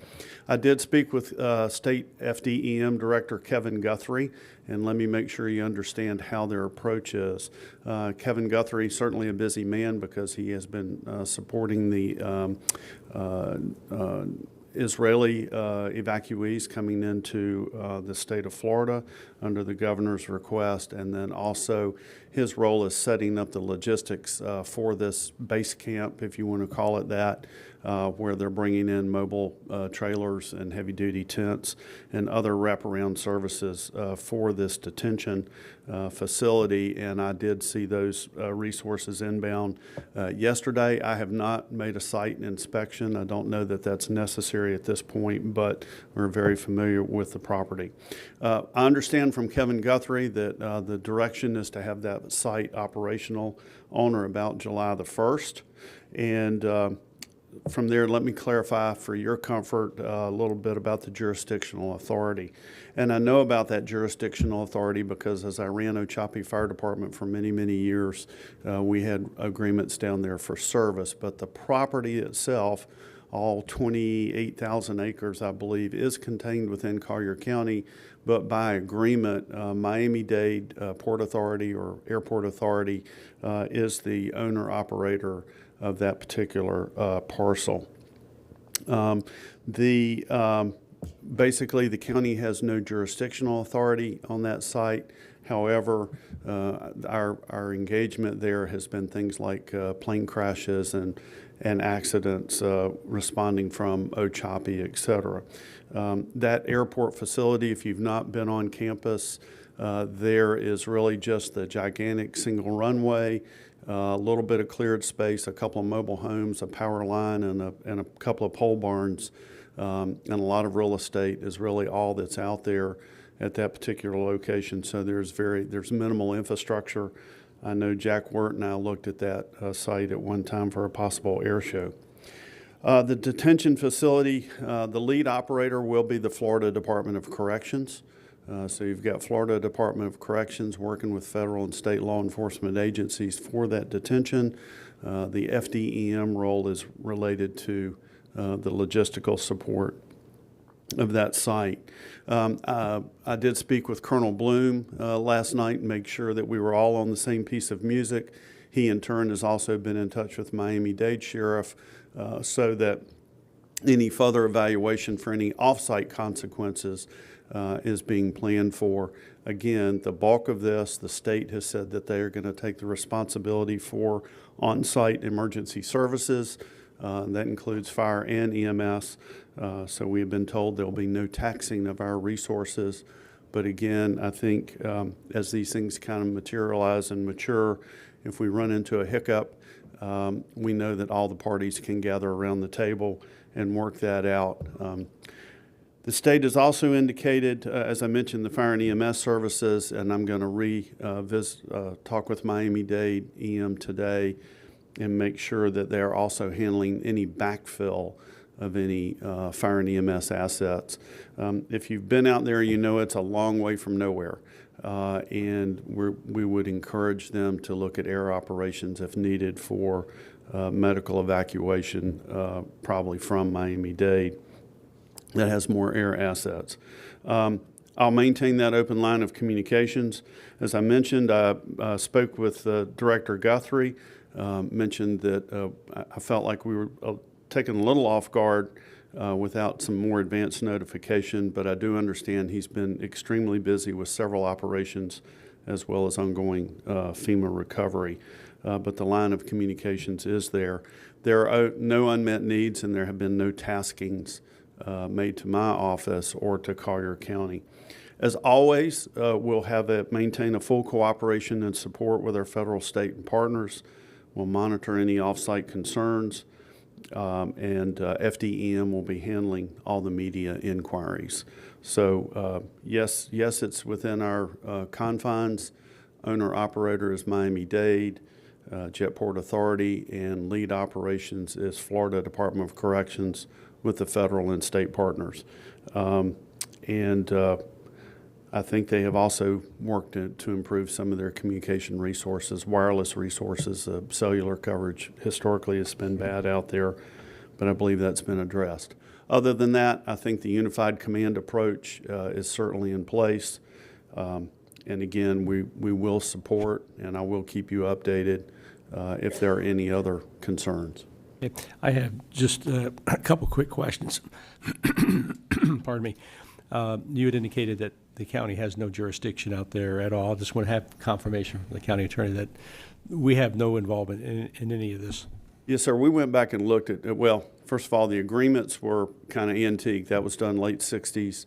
I did speak with State FDEM Director Kevin Guthrie, and let me make sure you understand how their approach is. Kevin Guthrie, certainly a busy man because he has been supporting the Israeli evacuees coming into the state of Florida under the governor's request, and then also his role is setting up the logistics for this base camp, if you want to call it that, where they're bringing in mobile trailers and heavy-duty tents and other wraparound services for this detention facility. And I did see those resources inbound yesterday. I have not made a site inspection. I don't know that that's necessary at this point, but we're very familiar with the property. I understand from Kevin Guthrie that the direction is to have that site operational on or about July the 1st. And from there, let me clarify for your comfort a little bit about the jurisdictional authority. And I know about that jurisdictional authority because as I ran Ochopee Fire Department for many, many years, we had agreements down there for service. But the property itself, all 28,000 acres, I believe, is contained within Collier County. But by agreement, Miami-Dade Port Authority or Airport Authority is the owner-operator of that particular parcel. Basically, the county has no jurisdictional authority on that site. However, our engagement there has been things like plane crashes and accidents responding from Ochopee, et cetera. That airport facility, if you've not been on campus, there is really just the gigantic single runway, a little bit of cleared space, a couple of mobile homes, a power line, and a couple of pole barns, and a lot of real estate is really all that's out there at that particular location. So there's minimal infrastructure. I know Jack Wirt and I looked at that site at one time for a possible air show. The detention facility, the lead operator will be the Florida Department of Corrections. So you've got Florida Department of Corrections working with federal and state law enforcement agencies for that detention. The FDEM role is related to the logistical support of that site. I did speak with Colonel Bloom last night and make sure that we were all on the same piece of music. He in turn has also been in touch with Miami-Dade Sheriff so that any further evaluation for any off-site consequences is being planned for. Again, the bulk of this, the state has said that they are going to take the responsibility for on-site emergency services. That includes fire and EMS. So we have been told there will be no taxing of our resources. But again, I think as these things kind of materialize and mature, if we run into a hiccup, we know that all the parties can gather around the table and work that out. The state has also indicated, as I mentioned, the fire and EMS services, and I'm going to talk with Miami-Dade EM today and make sure that they're also handling any backfill of any fire and EMS assets. If you've been out there, you know it's a long way from nowhere. And we would encourage them to look at air operations if needed for medical evacuation, probably from Miami-Dade that has more air assets. I'll maintain that open line of communications. As I mentioned, I spoke with Director Guthrie, mentioned that I felt like we were taken a little off guard without some more advanced notification, but I do understand he's been extremely busy with several operations as well as ongoing FEMA recovery. But the line of communications is there. There are no unmet needs and there have been no taskings made to my office or to Collier County. As always, we'll maintain a full cooperation and support with our federal, state, and partners. We'll monitor any off-site concerns, and FDEM will be handling all the media inquiries. So yes, it's within our confines. Owner-operator is Miami-Dade, Jetport Authority, and lead operations is Florida Department of Corrections with the federal and state partners. I think they have also worked to improve some of their communication resources, wireless resources. Cellular coverage historically has been bad out there, but I believe that's been addressed. Other than that, I think the unified command approach is certainly in place. And again, we will support, and I will keep you updated if there are any other concerns. I have just a couple quick questions. Pardon me. You had indicated that the county has no jurisdiction out there at all. I just want to have confirmation from the county attorney that we have no involvement in any of this. Yes, sir. We went back and looked at, well, first of all, the agreements were kind of antique. That was done late 60s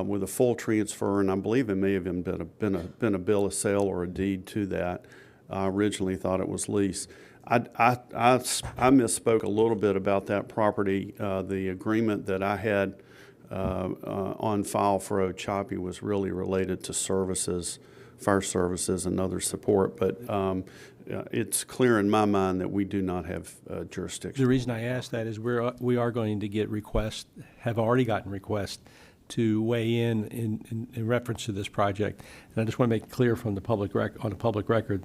with a full transfer, and I believe it may have been a bill of sale or a deed to that. I originally thought it was lease. I misspoke a little bit about that property. The agreement that I had on file for Ochapi was really related to services, fire services, and other support, but it's clear in my mind that we do not have jurisdiction. The reason I ask that is we are going to get requests, have already gotten requests to weigh in reference to this project. And I just want to make it clear from the public on the public record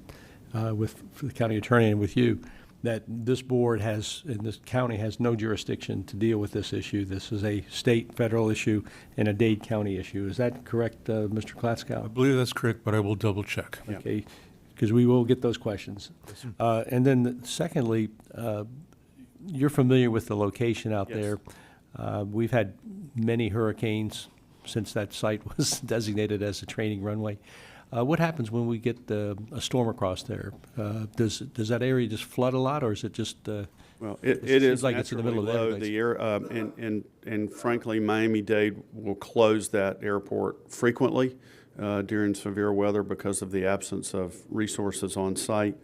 for the county attorney and with you that this board has, and this county has no jurisdiction to deal with this issue. This is a state, federal issue and a Dade County issue. Is that correct, Mr. Klaskow? I believe that's correct, but I will double check. Okay, because we will get those questions. And then secondly, you're familiar with the location out there. We've had many hurricanes since that site was designated as a training runway. What happens when we get a storm across there? Does that area just flood a lot, or is it just? Well, it is like it's in the middle of low. Everglades. The air, and frankly, Miami-Dade will close that airport frequently during severe weather because of the absence of resources on site.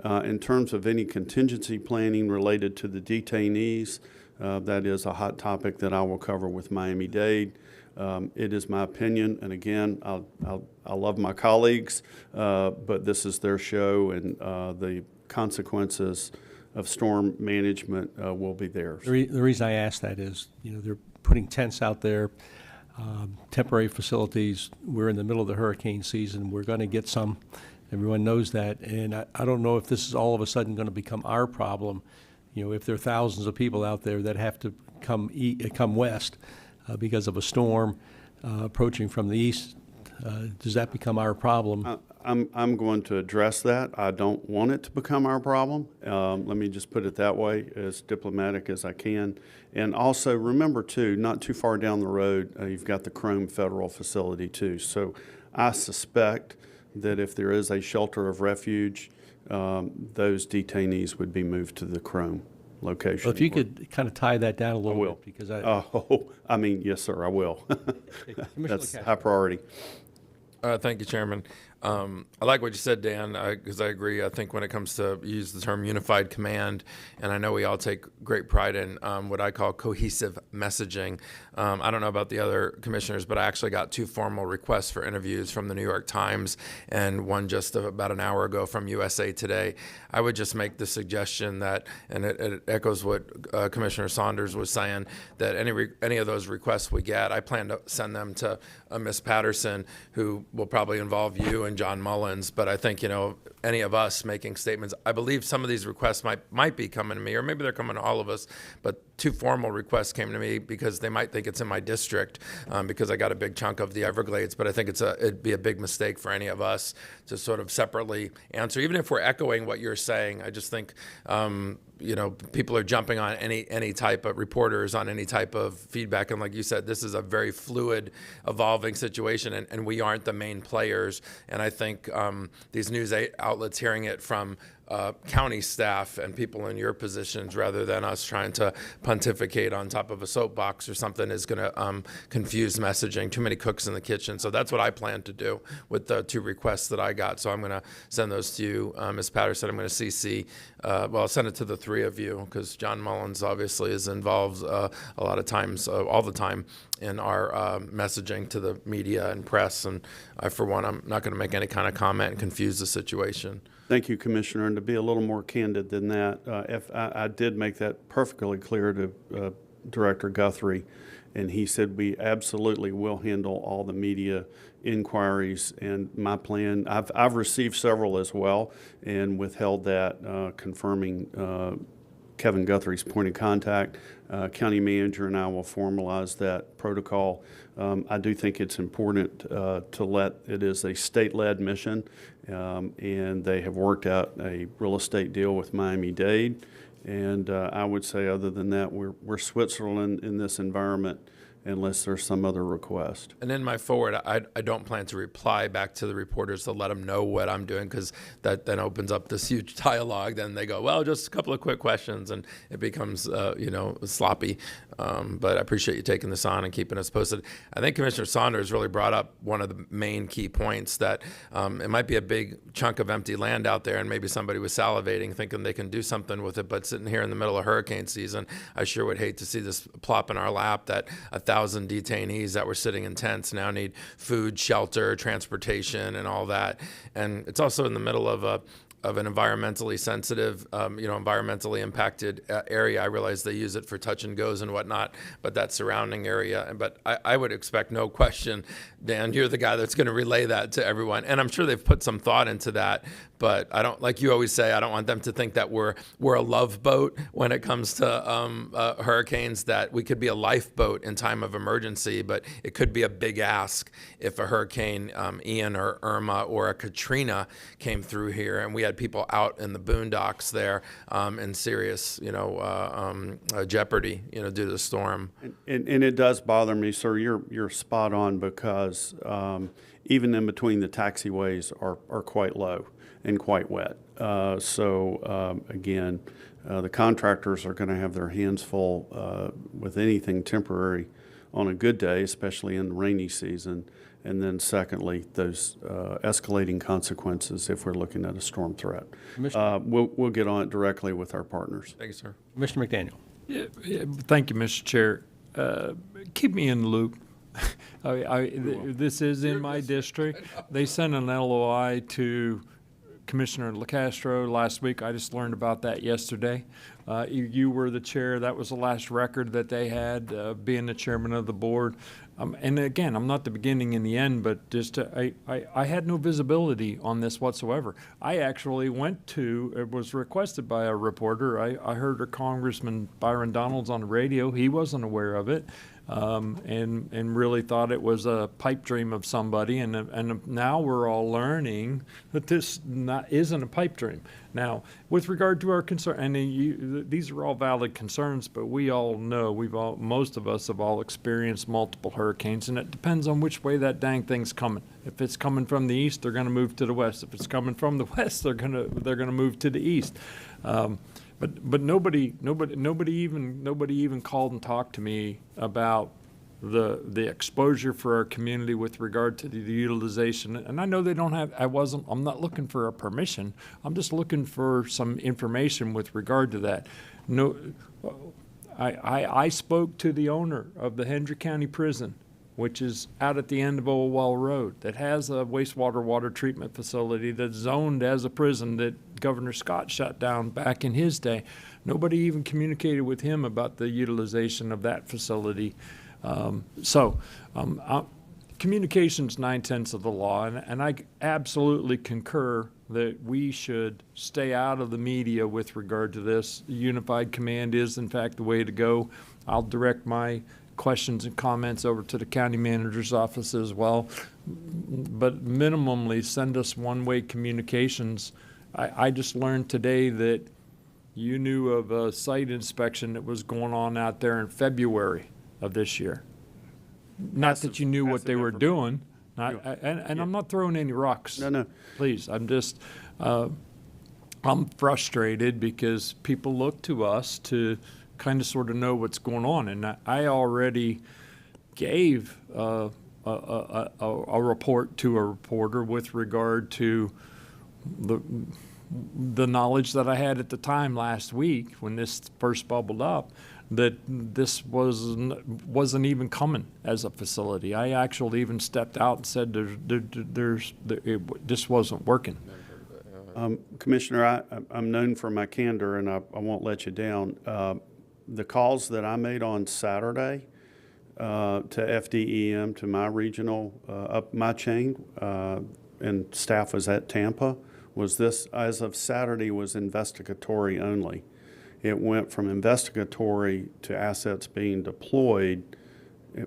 In terms of any contingency planning related to the detainees, that is a hot topic that I will cover with Miami-Dade. It is my opinion, and again, I love my colleagues, but this is their show, and the consequences of storm management will be theirs. The reason I ask that is, they're putting tents out there, temporary facilities. We're in the middle of the hurricane season. We're going to get some. Everyone knows that, and I don't know if this is all of a sudden going to become our problem. If there are thousands of people out there that have to come west because of a storm approaching from the east, does that become our problem? I'm going to address that. I don't want it to become our problem. Let me just put it that way, as diplomatic as I can. And also remember, too, not too far down the road, you've got the Chrome Federal Facility, too. So I suspect that if there is a shelter of refuge, those detainees would be moved to the Chrome location. Well, if you could kind of tie that down a little bit, because yes, sir, I will. That's Commissioner high priority. Thank you, Chairman. I like what you said, Dan, because I agree. I think when it comes to, you use the term unified command, and I know we all take great pride in what I call cohesive messaging. I don't know about the other commissioners, but I actually got 2 formal requests for interviews from the New York Times and one just about an hour ago from USA Today. I would just make the suggestion that, and it echoes what Commissioner Saunders was saying, that any of those requests we get, I plan to send them to Ms. Patterson, who will probably involve you and John Mullins. But I think, any of us making statements, I believe some of these requests might be coming to me, or maybe they're coming to all of us, but 2 formal requests came to me because they might think it's in my district, because I got a big chunk of the Everglades. But I think it'd be a big mistake for any of us to sort of separately answer, even if we're echoing what you're saying. I just think people are jumping on any type of reporters on any type of feedback. And like you said, this is a very fluid, evolving situation, and we aren't the main players. And I think these news outlets hearing it from county staff and people in your positions, rather than us trying to pontificate on top of a soapbox or something, is going to confuse messaging. Too many cooks in the kitchen. So that's what I plan to do with the 2 requests that I got. So I'm going to send those to you, Ms. Patterson. I'm going to CC. I'll send it to the 3 of you, because John Mullins obviously is involved a lot of times, all the time, in our messaging to the media and press. And I, for one, I'm not going to make any kind of comment and confuse the situation. Thank you, Commissioner. And to be a little more candid than that, if I did make that perfectly clear to Director Guthrie, And he said, we absolutely will handle all the media inquiries. And my plan, I've received several as well and withheld that, confirming Kevin Guthrie's point of contact. County manager and I will formalize that protocol. I do think it's important to let it is a state-led mission, and they have worked out a real estate deal with Miami-Dade. And I would say, other than that, we're Switzerland in this environment, unless there's some other request. And in my forward, I don't plan to reply back to the reporters to let them know what I'm doing, because that then opens up this huge dialogue. Then they go, well, just a couple of quick questions, and it becomes, sloppy. But I appreciate you taking this on and keeping us posted. I think Commissioner Saunders really brought up one of the main key points, that it might be a big chunk of empty land out there, and maybe somebody was salivating, thinking they can do something with it. But sitting here in the middle of hurricane season, I sure would hate to see this plop in our lap, that 1,000 detainees that were sitting in tents now need food, shelter, transportation, and all that. And it's also in the middle of an environmentally sensitive, environmentally impacted area. I realize they use it for touch and goes and whatnot, but that surrounding area. But I would expect, no question, Dan, you're the guy that's going to relay that to everyone. And I'm sure they've put some thought into that. But I don't, like you always say, I don't want them to think that we're a love boat when it comes to hurricanes, that we could be a lifeboat in time of emergency, but it could be a big ask if a hurricane, Ian or Irma or a Katrina came through here, and we had people out in the boondocks there in serious, jeopardy, due to the storm. And it does bother me, sir. You're spot on, because even in between, the taxiways are quite low and quite wet. Again, the contractors are going to have their hands full with anything temporary on a good day, especially in the rainy season. And then secondly, those escalating consequences if we're looking at a storm threat. We'll get on it directly with our partners. Thank you, sir. Commissioner McDaniel. Yeah, thank you, Mr. Chair. Keep me in the loop. This is in my district. They sent an LOI to Commissioner LaCastro last week. I just learned about that yesterday. You were the chair. That was the last record that they had, being the chairman of the board. And again, I'm not the beginning and the end, but just I had no visibility on this whatsoever. I actually it was requested by a reporter. I heard Congressman Byron Donalds on the radio. He wasn't aware of it. And really thought it was a pipe dream of somebody, and now we're all learning that this isn't a pipe dream. Now, with regard to our concern, and these are all valid concerns, but we all know, most of us have all experienced multiple hurricanes, and it depends on which way that dang thing's coming. If it's coming from the east, they're going to move to the west. If it's coming from the west, they're going to move to the east. But nobody even called and talked to me about the exposure for our community with regard to the utilization. And I know they don't have. I'm not looking for a permission. I'm just looking for some information with regard to that. No, I spoke to the owner of the Hendry County Prison, which is out at the end of Old Well Road, that has a wastewater water treatment facility that's zoned as a prison that Governor Scott shut down back in his day. Nobody even communicated with him about the utilization of that facility. Communication's 9/10 of the law, and I absolutely concur that we should stay out of the media with regard to this. Unified command is, in fact, the way to go. I'll direct my questions and comments over to the county manager's office as well, but minimally send us one-way communications. I just learned today that you knew of a site inspection that was going on out there in February of this year. Not that you knew what they were doing, and I'm not throwing any rocks. No. Please, I'm just, I'm frustrated because people look to us to kind of sort of know what's going on. And I already gave a report to a reporter with regard to the knowledge that I had at the time last week when this first bubbled up, that this wasn't even coming as a facility. I actually even stepped out and said this wasn't working. Commissioner, I'm known for my candor, and I won't let you down. The calls that I made on Saturday to FDEM, to my regional, up my chain, and staff was at Tampa, was this, as of Saturday, was investigatory only. It went from investigatory to assets being deployed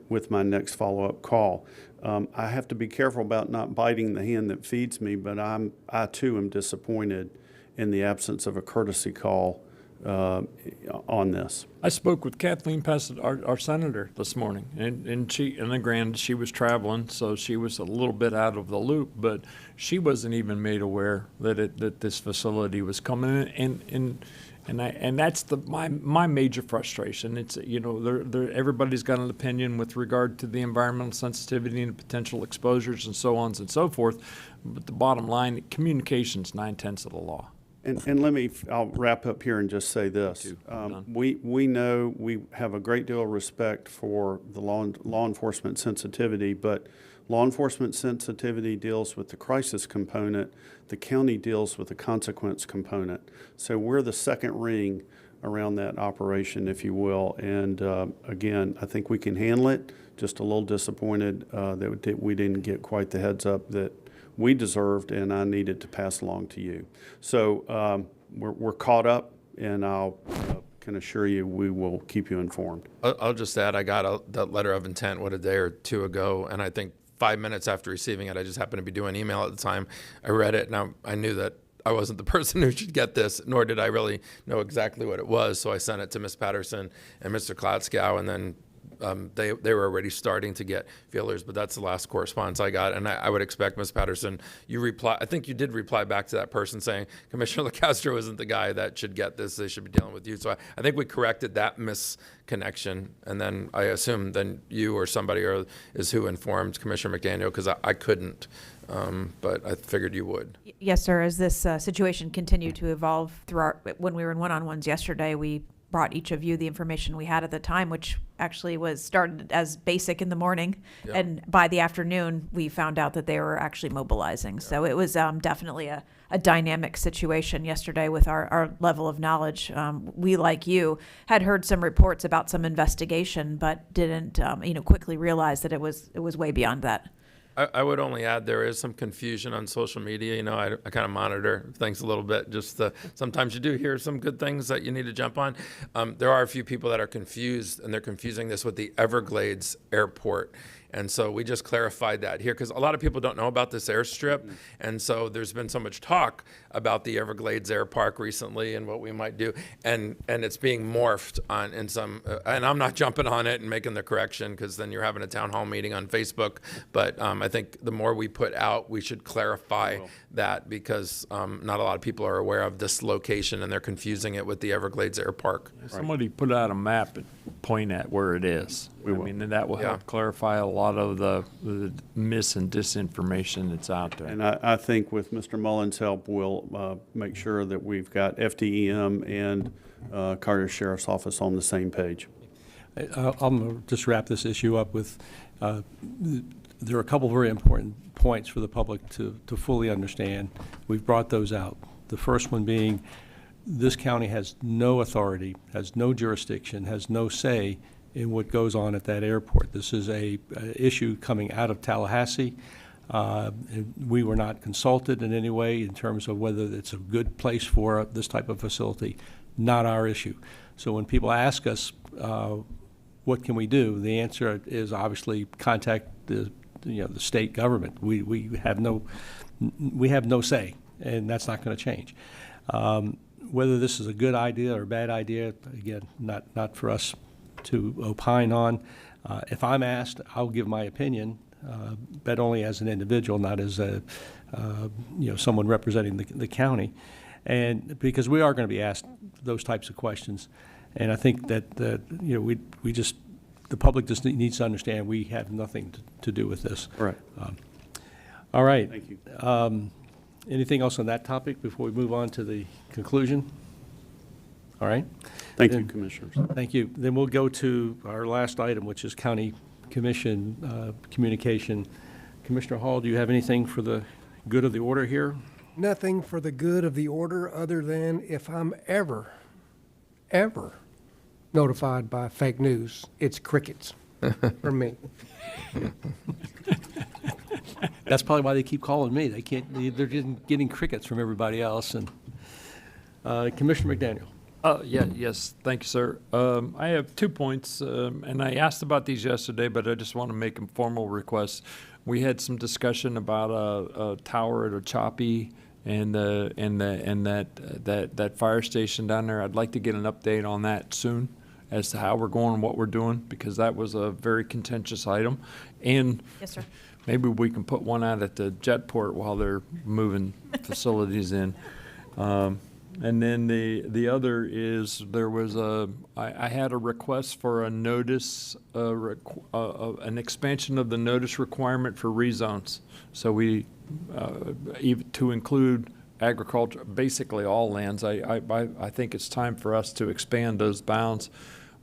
with my next follow-up call. I have to be careful about not biting the hand that feeds me, but I too am disappointed in the absence of a courtesy call on this. I spoke with Kathleen Passett, our senator, this morning, and granted, she was traveling, so she was a little bit out of the loop, but she wasn't even made aware that this facility was coming in, and that's my major frustration. It's, you know, everybody's got an opinion with regard to the environmental sensitivity and potential exposures and so on and so forth, but the bottom line, communication's 9/10 of the law. And I'll wrap up here and just say this. We know we have a great deal of respect for the law enforcement sensitivity, but law enforcement sensitivity deals with the crisis component. The county deals with the consequence component. So we're the second ring around that operation, if you will. And again, I think we can handle it. Just a little disappointed that we didn't get quite the heads up that we deserved and I needed to pass along to you. So we're caught up, and I'll can assure you we will keep you informed. I'll just add, I got that letter of intent, a day or two ago, and I think 5 minutes after receiving it, I just happened to be doing email at the time. I read it, and I knew that I wasn't the person who should get this, nor did I really know exactly what it was. So I sent it to Ms. Patterson and Mr. Klatskow, and then they were already starting to get feelers, but that's the last correspondence I got. And I would expect, Ms. Patterson, I think you did reply back to that person saying Commissioner LaCastro isn't the guy that should get this. They should be dealing with you. So I think we corrected that misconnection. And then I assume then you or somebody is who informed Commissioner McDaniel, because I couldn't. But I figured you would. Yes, sir. As this situation continued to evolve when we were in one-on-ones yesterday, we brought each of you the information we had at the time, which actually was started as basic in the morning. Yeah. And by the afternoon, we found out that they were actually mobilizing. Yeah. So it was definitely a dynamic situation yesterday with our level of knowledge. We, like you, had heard some reports about some investigation, but didn't quickly realize that it was way beyond that. I would only add there is some confusion on social media. I kind of monitor things a little bit. Sometimes you do hear some good things that you need to jump on. There are a few people that are confused, and they're confusing this with the Everglades Airport. And so we just clarified that here, because a lot of people don't know about this airstrip. Mm-hmm. And so there's been so much talk about the Everglades Air Park recently and what we might do. And it's being morphed on in some, and I'm not jumping on it and making the correction, because then you're having a town hall meeting on Facebook. But I think the more we put out, we should clarify that, because not a lot of people are aware of this location, and they're confusing it with the Everglades Air Park. Somebody put out a map and point at where it is. And that will help clarify a lot of the mis and disinformation that's out there. And I think with Mr. Mullins' help, we'll make sure that we've got FDEM and Collier Sheriff's Office on the same page. I'm going to just wrap this issue up with, there are a couple very important points for the public to fully understand. We've brought those out. The first one being, this county has no authority, has no jurisdiction, has no say in what goes on at that airport. This is a issue coming out of Tallahassee. We were not consulted in any way in terms of whether it's a good place for this type of facility. Not our issue. So when people ask us, what can we do? The answer is obviously contact the state government. We have no say, and that's not going to change. Whether this is a good idea or a bad idea, again, not for us to opine on. If I'm asked, I'll give my opinion, but only as an individual, not as someone representing the county, and because we are going to be asked those types of questions, and I think that the public just needs to understand we have nothing to do with this. Right. All right. Thank you. Anything else on that topic before we move on to the conclusion? All right. Thank you, Commissioners. Thank you. Then we'll go to our last item, which is County Commission communication. Commissioner Hall, do you have anything for the good of the order here? Nothing for the good of the order, other than if I'm ever notified by fake news, it's crickets. from me. That's probably why they keep calling me. They're getting crickets from everybody else. And Commissioner McDaniel. Yes, thank you, sir. I have 2 points, and I asked about these yesterday, but I just want to make a formal request. We had some discussion about a tower at Ochapi and that fire station down there. I'd like to get an update on that soon as to how we're going and what we're doing, because that was a very contentious item. And Yes, sir. maybe we can put one out at the jetport while they're moving facilities in. And then the other is I had a request for a notice, an expansion of the notice requirement for rezones. So we, even to include agriculture, basically all lands. I think it's time for us to expand those bounds.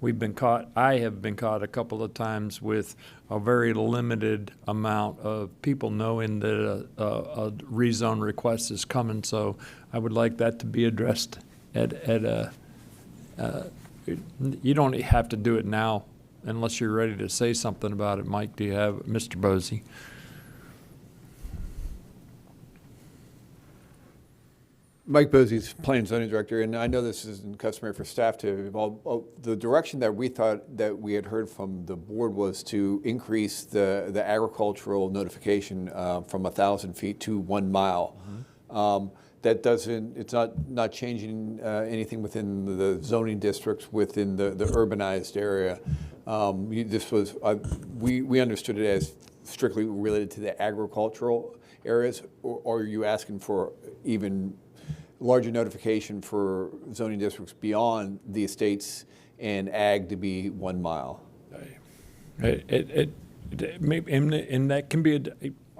I have been caught a couple of times with a very limited amount of people knowing that a rezone request is coming. So I would like that to be addressed you don't have to do it now unless you're ready to say something about it. Mike, do you have, Mr. Bosey? Mike Bosey, Planning and Zoning Director, and I know this isn't customary for staff to involve. The direction that we thought that we had heard from the board was to increase the agricultural notification from 1,000 feet to 1 mile. That doesn't, it's not changing anything within the zoning districts within the urbanized area. This was, we understood it as strictly related to the agricultural areas, or are you asking for even larger notification for zoning districts beyond the estates and ag to be 1 mile? And that can be,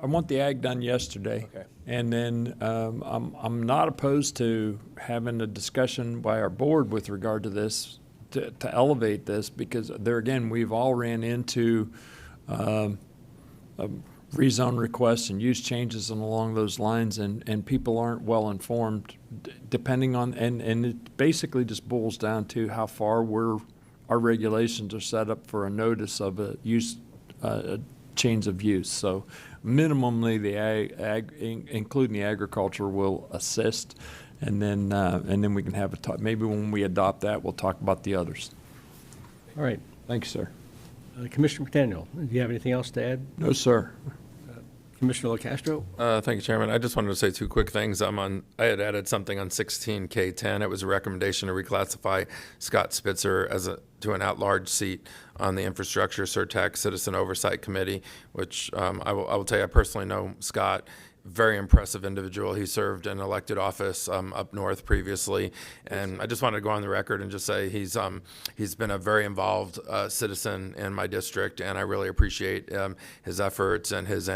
I want the ag done yesterday. Okay. And then I'm not opposed to having a discussion by our board with regard to this, to elevate this, because there again, we've all ran into rezone requests and use changes and along those lines, and people aren't well informed depending on, and it basically just boils down to how far our regulations are set up for a notice of a use, change of use. So minimally the including the agriculture will assist, and then we can have a talk. Maybe when we adopt that, we'll talk about the others. All right. Thank you, sir. Commissioner McDaniel, do you have anything else to add? No, sir. Commissioner LaCastro? Thank you, Chairman. I just wanted to say 2 quick things. I had added something on 16K10. It was a recommendation to reclassify Scott Spitzer to an at-large seat on the Infrastructure Surtax Citizen Oversight Committee, which I will tell you, I personally know Scott. Very impressive individual. He served in elected office up north previously, and I just wanted to go on the record and just say he's been a very involved citizen in my district, and I really appreciate his efforts and his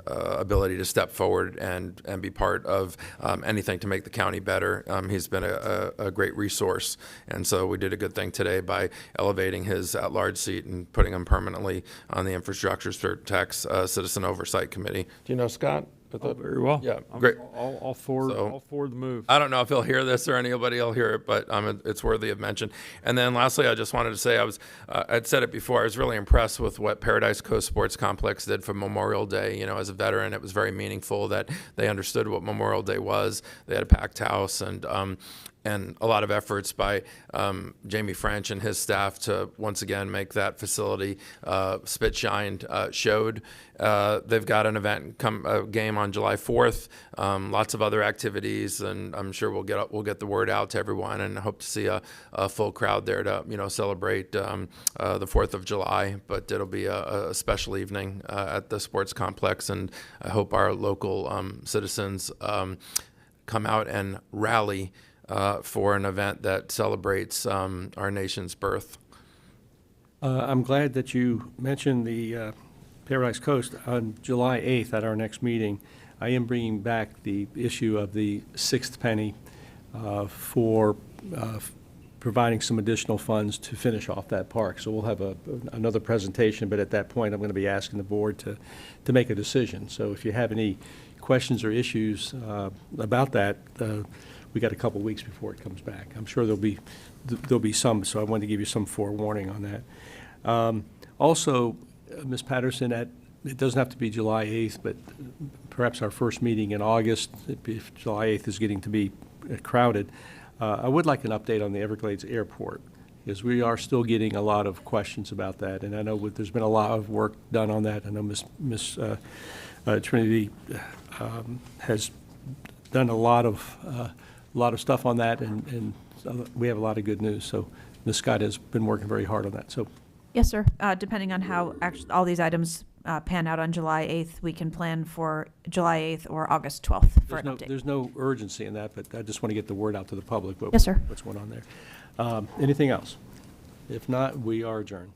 ability to step forward and be part of anything to make the county better. He's been a great resource, and so we did a good thing today by elevating his at-large seat and putting him permanently on the Infrastructure Surtax Citizen Oversight Committee. Do you know Scott? Very well. Yeah, I'm great. All for the move. I don't know if he'll hear this or anybody will hear it, but it's worthy of mention. And then lastly, I just wanted to say I'd said it before. I was really impressed with what Paradise Coast Sports Complex did for Memorial Day. As a veteran, it was very meaningful that they understood what Memorial Day was. They had a packed house and a lot of efforts by Jamie French and his staff to once again make that facility spit shined showed. They've got an event game on July 4th. Lots of other activities, and I'm sure we'll get the word out to everyone, and hope to see a full crowd there to celebrate the 4th of July. But it'll be a special evening at the sports complex, and I hope our local citizens come out and rally for an event that celebrates our nation's birth. I'm glad that you mentioned the Paradise Coast. On July 8th at our next meeting, I am bringing back the issue of the 6th penny for providing some additional funds to finish off that park. So we'll have another presentation, but at that point I'm going to be asking the board to make a decision. So if you have any questions or issues about that, we got a couple weeks before it comes back. I'm sure there'll be some, so I wanted to give you some forewarning on that. Also, Ms. Patterson, it doesn't have to be July 8th, but perhaps our first meeting in August, if July 8th is getting to be crowded, I would like an update on the Everglades Airport, because we are still getting a lot of questions about that, and I know there's been a lot of work done on that. I know Ms. Trinity has done a lot of stuff on that, and we have a lot of good news. So Ms. Scott has been working very hard on that. So. Yes, sir. Depending on how all these items pan out on July 8th, we can plan for July 8th or August 12th for an update. There's no urgency in that, but I just want to get the word out to the public. Yes, sir. What's going on there. Anything else? If not, we are adjourned.